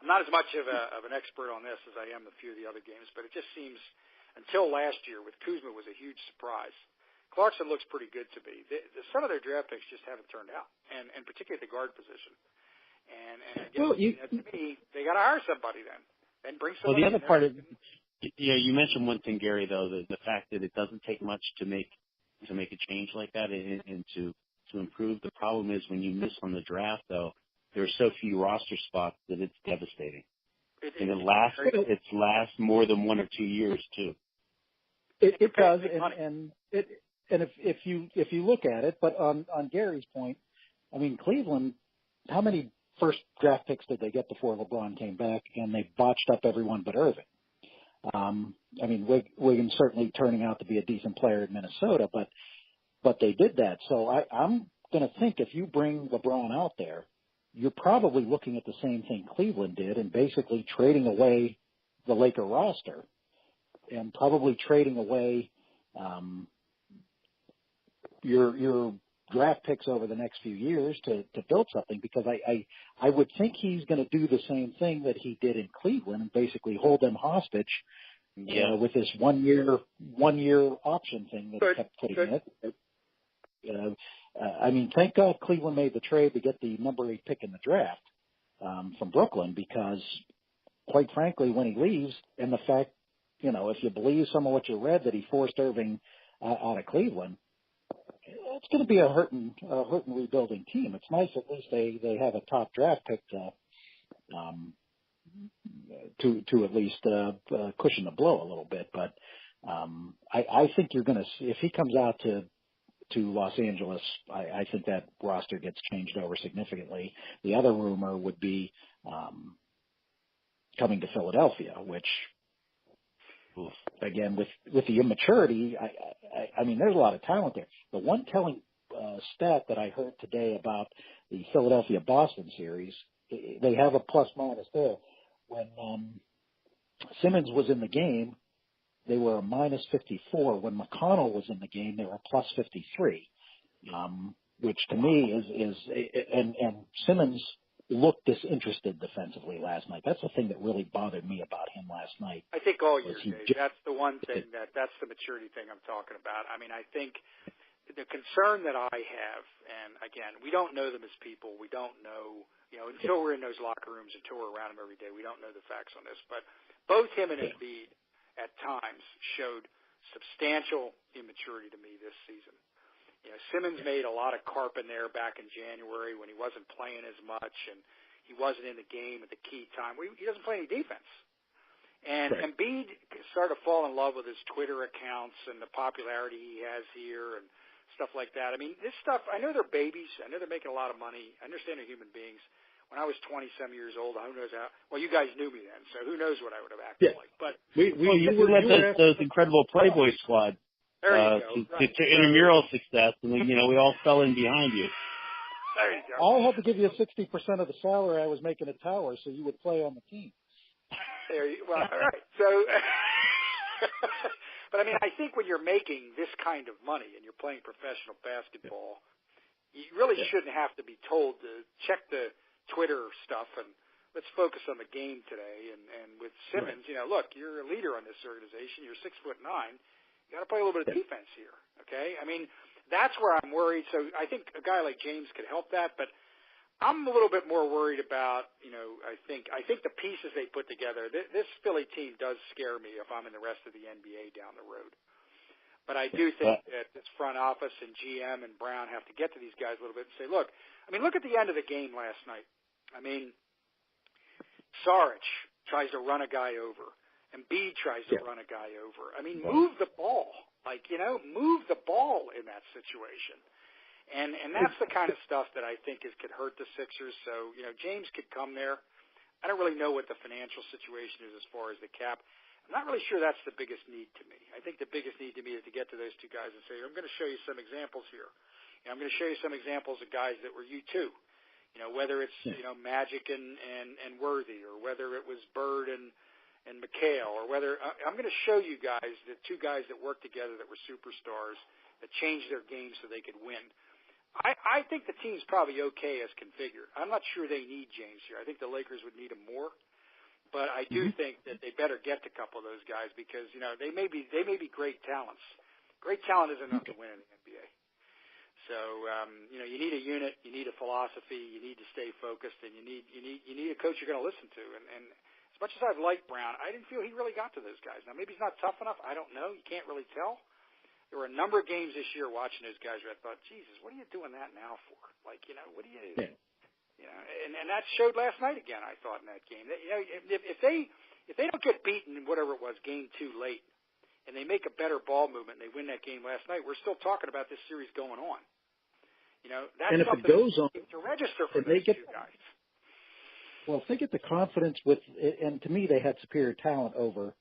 I'm not as much of an expert on this as I am a few of the other games, but it just seems, until last year with Kuzma was a huge surprise. Clarkson looks pretty good to me. Some of their draft picks just haven't turned out, and particularly at the guard position. And I guess, to me, they got to hire somebody then and bring somebody. Well, the other part of, you mentioned one thing, Gary, though, the fact that it doesn't take much to make a change like that and to improve. The problem is when you miss on the draft, though, there are so few roster spots that it's devastating. And it lasts more than 1 or 2 years too. It does, and if you look at it, but on Gary's point, I mean, Cleveland, how many first draft picks did they get before LeBron came back? And they botched up everyone but Irving. I mean, Wiggins certainly turning out to be a decent player in Minnesota, but they did that. So I'm going to think if you bring LeBron out there, you're probably looking at the same thing Cleveland did and basically trading away the Laker roster and probably trading away your draft picks over the next few years to build something, because I would think he's going to do the same thing that he did in Cleveland and basically hold them hostage with this one year option thing that he kept putting in it. I mean, thank God Cleveland made the trade to get the number 8 pick in the draft from Brooklyn, because quite frankly, when he leaves, and the fact, you know, if you believe some of what you read that he forced Irving out of Cleveland, it's going to be a hurting rebuilding team. It's nice at least they have a top draft pick to at least cushion the blow a little bit. But I think you're going to see, if he comes out to Los Angeles, I think that roster gets changed over significantly. The other rumor would be coming to Philadelphia, which, again, with the immaturity, I mean, there's a lot of talent there. The one telling stat that I heard today about the Philadelphia-Boston series, they have a plus-minus there. When Simmons was in the game, they were a minus 54. When McConnell was in the game, they were a plus 53, which to me is and Simmons looked disinterested defensively last night. That's the thing that really bothered me about him last night. I think all year, Dave, that's the one thing that's the maturity thing I'm talking about. I mean, I think the concern that I have, and again, we don't know them as people. We don't know, until we're in those locker rooms, until we're around them every day, we don't know the facts on this. But both him and Embiid at times showed substantial immaturity to me this season. Simmons made a lot of carp in there back in January when he wasn't playing as much and he wasn't in the game at the key time. He doesn't play any defense. And Embiid started to fall in love with his Twitter accounts and the popularity he has here and stuff like that. I mean, this stuff, I know they're babies. I know they're making a lot of money. I understand they're human beings. When I was 20-some years old, who knows how? Well, you guys knew me then, so who knows what I would have acted like. But you led those incredible Playboy squad to intramural success, and we all fell in behind you. There you go. I had to give you 60% of the salary I was making at Tower, so you would play on the team. Well, all right. So, but I mean, I think when you're making this kind of money and you're playing professional basketball, you really shouldn't have to be told to check the Twitter stuff and let's focus on the game today. And with Simmons, look, you're a leader on this organization. You're 6'9". You got to play a little bit of defense here, okay? I mean, that's where I'm worried. So I think a guy like James could help that, but I'm a little bit more worried about, I think the pieces they put together. This Philly team does scare me if I'm in the rest of the NBA down the road. But I do think that this front office and GM and Brown have to get to these guys a little bit and say, look at the end of the game last night. I mean, Saric tries to run a guy over. Embiid tries to run a guy over. I mean, move the ball. Move the ball in that situation. And that's the kind of stuff that I think could hurt the Sixers. So, James could come there. I don't really know what the financial situation is as far as the cap. I'm not really sure that's the biggest need to me. I think the biggest need to me is to get to those two guys and say, I'm going to show you some examples here. I'm going to show you some examples of guys that were you too. Whether it's, Magic and Worthy, or whether it was Bird and McHale, or whether I'm going to show you guys, the two guys that worked together that were superstars, that changed their game so they could win. I think the team's probably okay as configured. I'm not sure they need James here. I think the Lakers would need him more. But I do think that they better get to a couple of those guys because, they may be great talents. Great talent isn't enough to win in the NBA. So, you need a unit, you need a philosophy, you need to stay focused, and you need a coach you're going to listen to. And as much as I've liked Brown, I didn't feel he really got to those guys. Now, maybe he's not tough enough. I don't know. You can't really tell. There were a number of games this year watching those guys where I thought, Jesus, what are you doing that now for? What do you do? And that showed last night again, I thought, in that game. If they don't get beaten in whatever it was, game 2 late, and they make a better ball movement and they win that game last night, we're still talking about this series going on. That's and if something it goes on, to register for those two guys. Well, if they get the confidence and to me they had superior talent over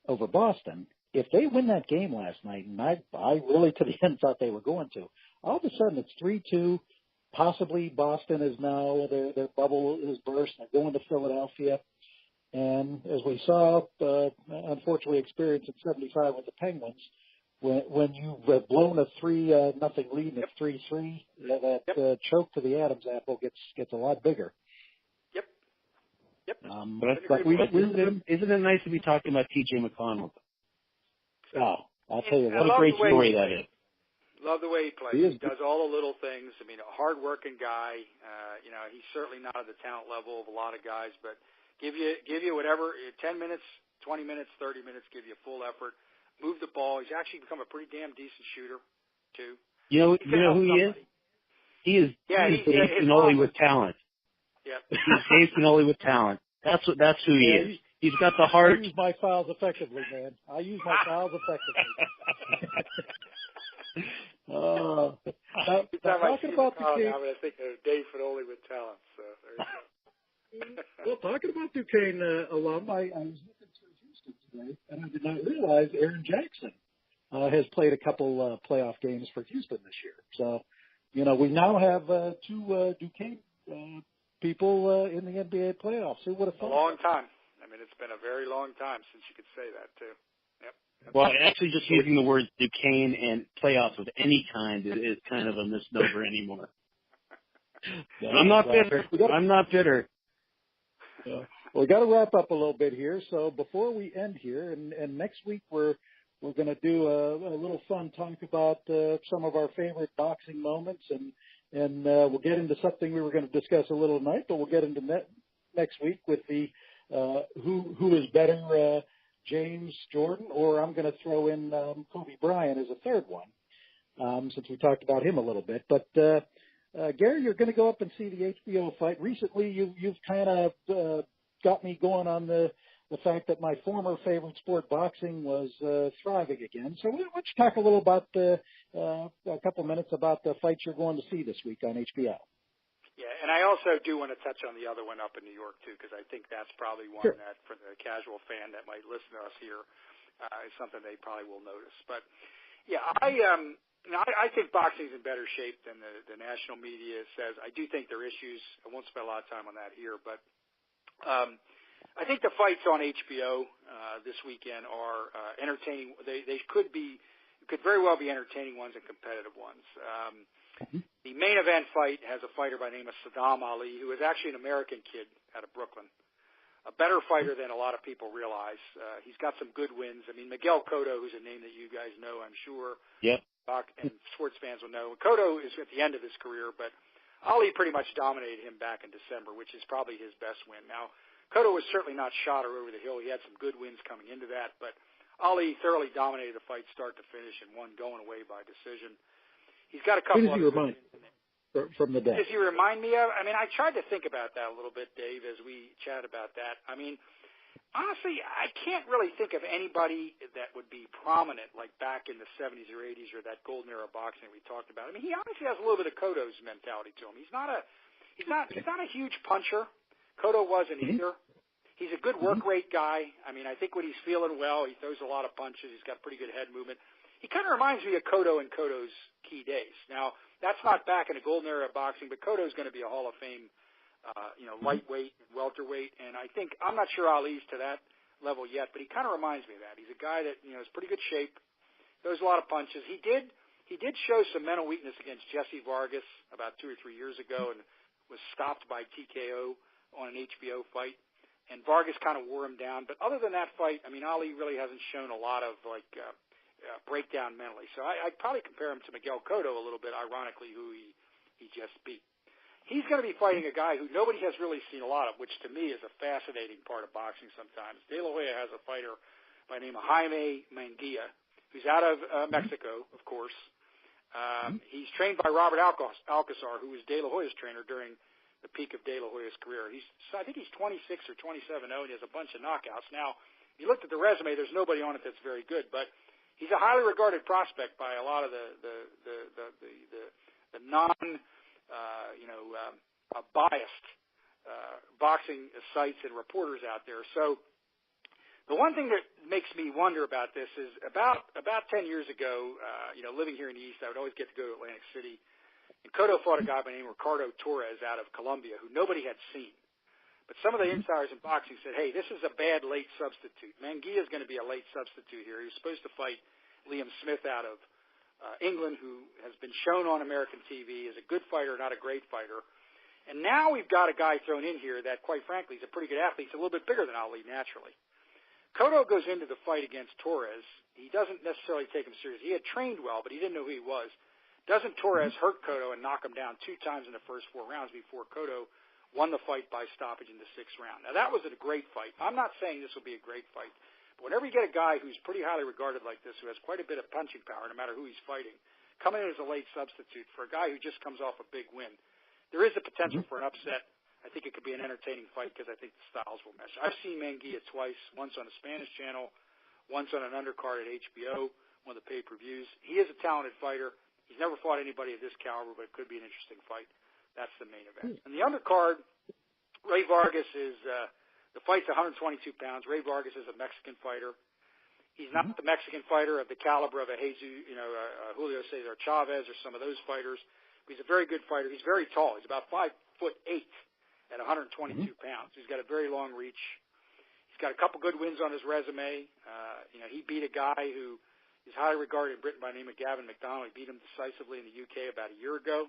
Boston. If they win that game last night, and I really to the end thought they were going to, all of a sudden it's 3-2. Possibly Boston is now, their bubble is burst. They're going to Philadelphia. And as we saw, unfortunately experienced in 75 with the Penguins, when you've blown a 3-0 lead and it's 3-3, that choke to the Adam's apple gets a lot bigger. Yep. But isn't it nice to be talking about T.J. McConnell? Oh, I'll tell you what a great story that is. Love the way he plays. He does all the little things. I mean, a hard-working guy. He's certainly not at the talent level of a lot of guys, but give you whatever, 10 minutes, 20 minutes, 30 minutes, give you full effort. Move the ball. He's actually become a pretty damn decent shooter, too. You know who he is? He's Dave Finoli with talent. Yep. He's Dave Finoli with talent. That's who he is. He's got the heart. I use my fouls effectively, man. I use my fouls effectively. Talking about Duquesne, I'm going to think of Dave Finoli with talent. So there you go. Well, talking about Duquesne alum, I was looking through Houston today, and I did not realize Aaron Jackson has played a couple playoff games for Houston this year. So, we now have two Duquesne people in the NBA playoffs. Who would have thought? A long time. I mean, it's been a very long time since you could say that, too. Yep. Well, actually, just using the word Duquesne and playoffs of any kind is kind of a misnomer anymore. I'm not bitter. Well, we got to wrap up a little bit here. So before we end here, and next week we're going to do a little fun talk about some of our favorite boxing moments, and we'll get into something we were going to discuss a little tonight, but we'll get into next week with the who is better, James Jordan, or I'm going to throw in Kobe Bryant as a third one, since we talked about him a little bit. But Gary, you're going to go up and see the HBO fight. Recently, you've kind of got me going on the fact that my former favorite sport, boxing, was thriving again. So why don't you talk a little about a couple minutes about the fights you're going to see this week on HBO? Yeah, and I also do want to touch on the other one up in New York, too, because I think that's probably one that, for the casual fan that might listen to us here, is something they probably will notice. But, yeah, I think boxing is in better shape than the national media says. I do think there are issues. I won't spend a lot of time on that here, but I think the fights on HBO this weekend are entertaining. They could very well be entertaining ones and competitive ones. The main event fight has a fighter by the name of Saddam Ali, who is actually an American kid out of Brooklyn, a better fighter than a lot of people realize. He's got some good wins. I mean, Miguel Cotto, who's a name that you guys know, I'm sure. Yep. And sports fans will know. Cotto is at the end of his career, but Ali pretty much dominated him back in December, which is probably his best win. Now, Cotto was certainly not shot or over the hill. He had some good wins coming into that, but Ali thoroughly dominated the fight start to finish and won going away by decision. He's got a couple Who does he remind from the day? Does he remind me of? I mean, I tried to think about that a little bit, Dave, as we chat about that. I mean, honestly, I can't really think of anybody that would be prominent like back in the 70s or 80s or that golden era of boxing we talked about. I mean, he obviously has a little bit of Cotto's mentality to him. He's not a huge puncher. Cotto wasn't either. He's a good work rate guy. I mean, I think when he's feeling well, he throws a lot of punches. He's got pretty good head movement. He kind of reminds me of Cotto in Cotto's key days. Now, that's not back in the golden era of boxing, but Cotto's going to be a Hall of Fame, lightweight, welterweight, and I think, I'm not sure Ali's to that level yet, but he kind of reminds me of that. He's a guy that, is pretty good shape, throws a lot of punches. He did show some mental weakness against Jesse Vargas about 2 or 3 years ago and was stopped by TKO on an HBO fight, and Vargas kind of wore him down. But other than that fight, I mean, Ali really hasn't shown a lot of, breakdown mentally. So I'd probably compare him to Miguel Cotto a little bit, ironically, who he just beat. He's going to be fighting a guy who nobody has really seen a lot of, which to me is a fascinating part of boxing sometimes. De La Hoya has a fighter by the name of Jaime Munguia, who's out of Mexico, of course. He's trained by Robert Alcazar, who was De La Hoya's trainer during the peak of De La Hoya's career. I think he's 26 or 27-0, and he has a bunch of knockouts. Now, if you looked at the resume, there's nobody on it that's very good, but he's a highly regarded prospect by a lot of the biased boxing sites and reporters out there. So the one thing that makes me wonder about this is about 10 years ago, living here in the East, I would always get to go to Atlantic City, and Cotto fought a guy by the name of Ricardo Torres out of Colombia who nobody had seen. But some of the insiders in boxing said, hey, this is a bad late substitute. Munguia is going to be a late substitute here. He was supposed to fight Liam Smith out of England, who has been shown on American TV as a good fighter, not a great fighter. And now we've got a guy thrown in here that, quite frankly, is a pretty good athlete. He's a little bit bigger than Ali, naturally. Cotto goes into the fight against Torres. He doesn't necessarily take him seriously. He had trained well, but he didn't know who he was. Doesn't Torres hurt Cotto and knock him down 2 times in the first 4 rounds before Cotto won the fight by stoppage in the 6th round? Now, that was a great fight. I'm not saying this will be a great fight. But whenever you get a guy who's pretty highly regarded like this, who has quite a bit of punching power, no matter who he's fighting, coming in as a late substitute for a guy who just comes off a big win, there is a potential for an upset. I think it could be an entertaining fight because I think the styles will mesh. I've seen Munguia twice, once on a Spanish channel, once on an undercard at HBO, one of the pay-per-views. He is a talented fighter. He's never fought anybody of this caliber, but it could be an interesting fight. That's the main event. And the undercard, Ray Vargas is the fight's 122 pounds. Ray Vargas is a Mexican fighter. He's not the Mexican fighter of the caliber of a Julio Cesar Chavez or some of those fighters. But he's a very good fighter. He's very tall. He's about 5'8" at 122 pounds. He's got a very long reach. He's got a couple good wins on his resume. He beat a guy who is highly regarded in Britain by the name of Gavin McDonald. He beat him decisively in the UK about a year ago.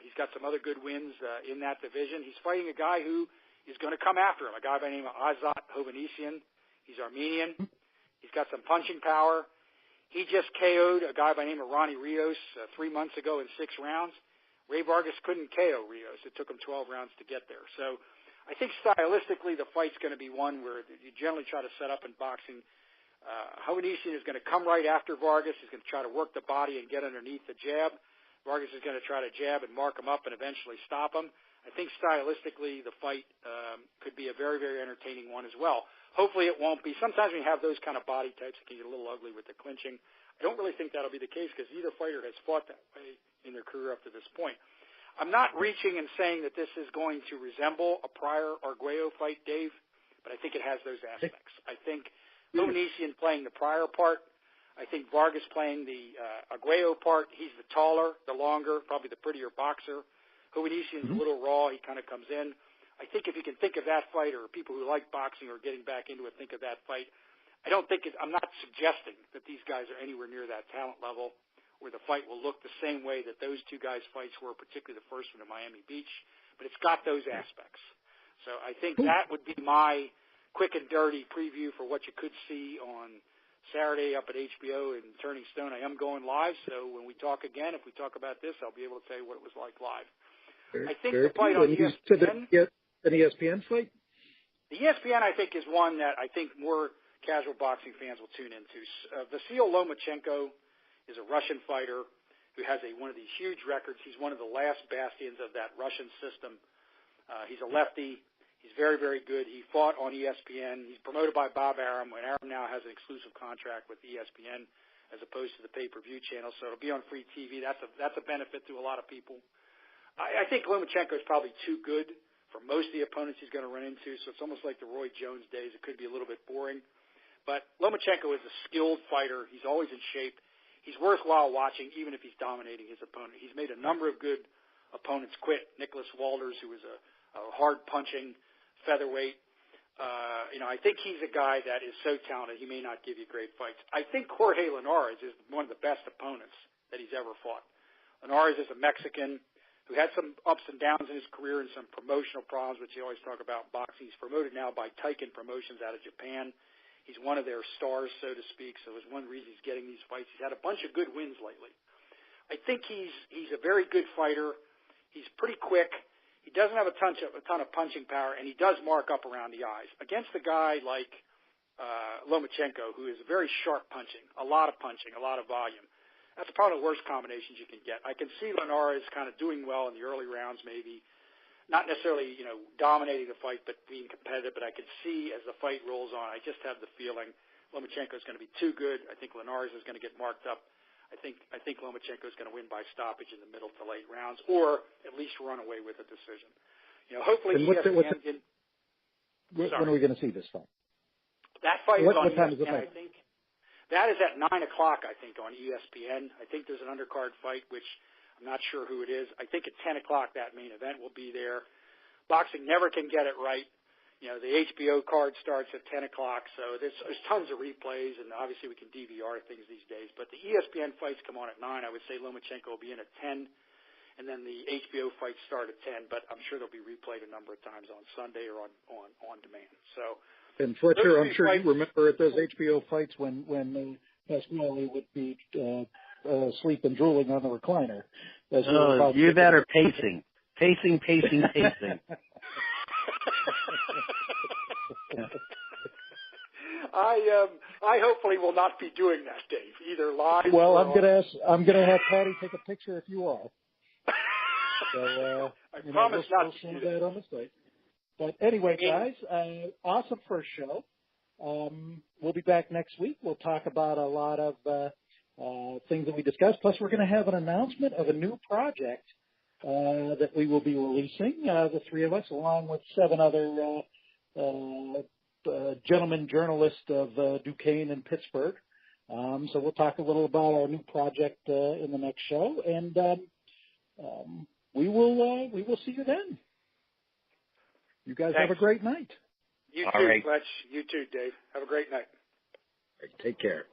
He's got some other good wins in that division. He's fighting a guy who is going to come after him, a guy by the name of Azat Hovhannisyan. He's Armenian. He's got some punching power. He just KO'd a guy by the name of Ronnie Rios 3 months ago in 6 rounds. Ray Vargas couldn't KO Rios. It took him 12 rounds to get there. So I think stylistically the fight's going to be one where you generally try to set up in boxing. Hovhannisyan is going to come right after Vargas. He's going to try to work the body and get underneath the jab. Vargas is going to try to jab and mark him up and eventually stop him. I think stylistically the fight could be a very, very entertaining one as well. Hopefully it won't be. Sometimes when you have those kind of body types, it can get a little ugly with the clinching. I don't really think that'll be the case because either fighter has fought that way in their career up to this point. I'm not reaching and saying that this is going to resemble a prior Arguello fight, Dave, but I think it has those aspects. I think Hovhannisyan playing the prior part. I think Vargas playing the Arguello part. He's the taller, the longer, probably the prettier boxer. Hovhannisyan's a little raw. He kind of comes in. I think if you can think of that fight, or people who like boxing or getting back into it think of that fight, I'm not suggesting that these guys are anywhere near that talent level where the fight will look the same way that those two guys' fights were, particularly the first one in Miami Beach, but it's got those aspects. So I think that would be my quick and dirty preview for what you could see on Saturday up at HBO in Turning Stone. I am going live, so when we talk again, if we talk about this, I'll be able to tell you what it was like live. I think the fight on ESPN, an ESPN fight? The ESPN, I think, is one that I think more casual boxing fans will tune into. Vasyl Lomachenko is a Russian fighter who has one of these huge records. He's one of the last bastions of that Russian system. He's a lefty. He's very, very good. He fought on ESPN. He's promoted by Bob Arum, when Arum now has an exclusive contract with ESPN as opposed to the pay-per-view channel, so it'll be on free TV. That's a benefit to a lot of people. I think Lomachenko is probably too good for most of the opponents he's going to run into, so it's almost like the Roy Jones days. It could be a little bit boring. But Lomachenko is a skilled fighter. He's always in shape. He's worthwhile watching, even if he's dominating his opponent. He's made a number of good opponents quit. Nicholas Walters, who was a hard-punching featherweight. I think he's a guy that is so talented he may not give you great fights. I think Jorge Linares is one of the best opponents that he's ever fought. Linares is a Mexican who had some ups and downs in his career and some promotional problems, which you always talk about in boxing. He's promoted now by Taiken Promotions out of Japan. He's one of their stars, so to speak, so it's one reason he's getting these fights. He's had a bunch of good wins lately. I think he's a very good fighter. He's pretty quick. He doesn't have a ton of punching power, and he does mark up around the eyes. Against a guy like Lomachenko, who is very sharp punching, a lot of volume, that's probably the worst combinations you can get. I can see Linares kind of doing well in the early rounds, maybe not necessarily dominating the fight, but being competitive. But I can see as the fight rolls on, I just have the feeling Lomachenko is going to be too good. I think Linares is going to get marked up. I think Lomachenko is going to win by stoppage in the middle to late rounds, or at least run away with a decision. Hopefully when are we going to see this fight? That fight is on what time is the ESPN, fight? I think. That is at 9 o'clock, I think, on ESPN. I think there's an undercard fight, which I'm not sure who it is. I think at 10 o'clock that main event will be there. Boxing never can get it right. The HBO card starts at 10 o'clock, so there's tons of replays, and obviously we can DVR things these days. But the ESPN fights come on at 9. I would say Lomachenko will be in at 10, and then the HBO fights start at 10, but I'm sure they'll be replayed a number of times on Sunday or on demand. So. And Fletcher, I'm sure you remember at those HBO fights when Finoli would be asleep and drooling on the recliner. You that are pacing. I hopefully will not be doing that, Dave. Either live. Well, I'm gonna have Talie take a picture if you are. So I promise not to do that on the site. But anyway, guys, awesome first show. We'll be back next week. We'll talk about a lot of things that we discussed. Plus, we're going to have an announcement of a new project that we will be releasing, the three of us, along with 7 other gentlemen journalists of Duquesne and Pittsburgh. So we'll talk a little about our new project in the next show, and we will see you then. You guys have a great night. You too, Fletch. You too, Dave. Have a great night. Take care.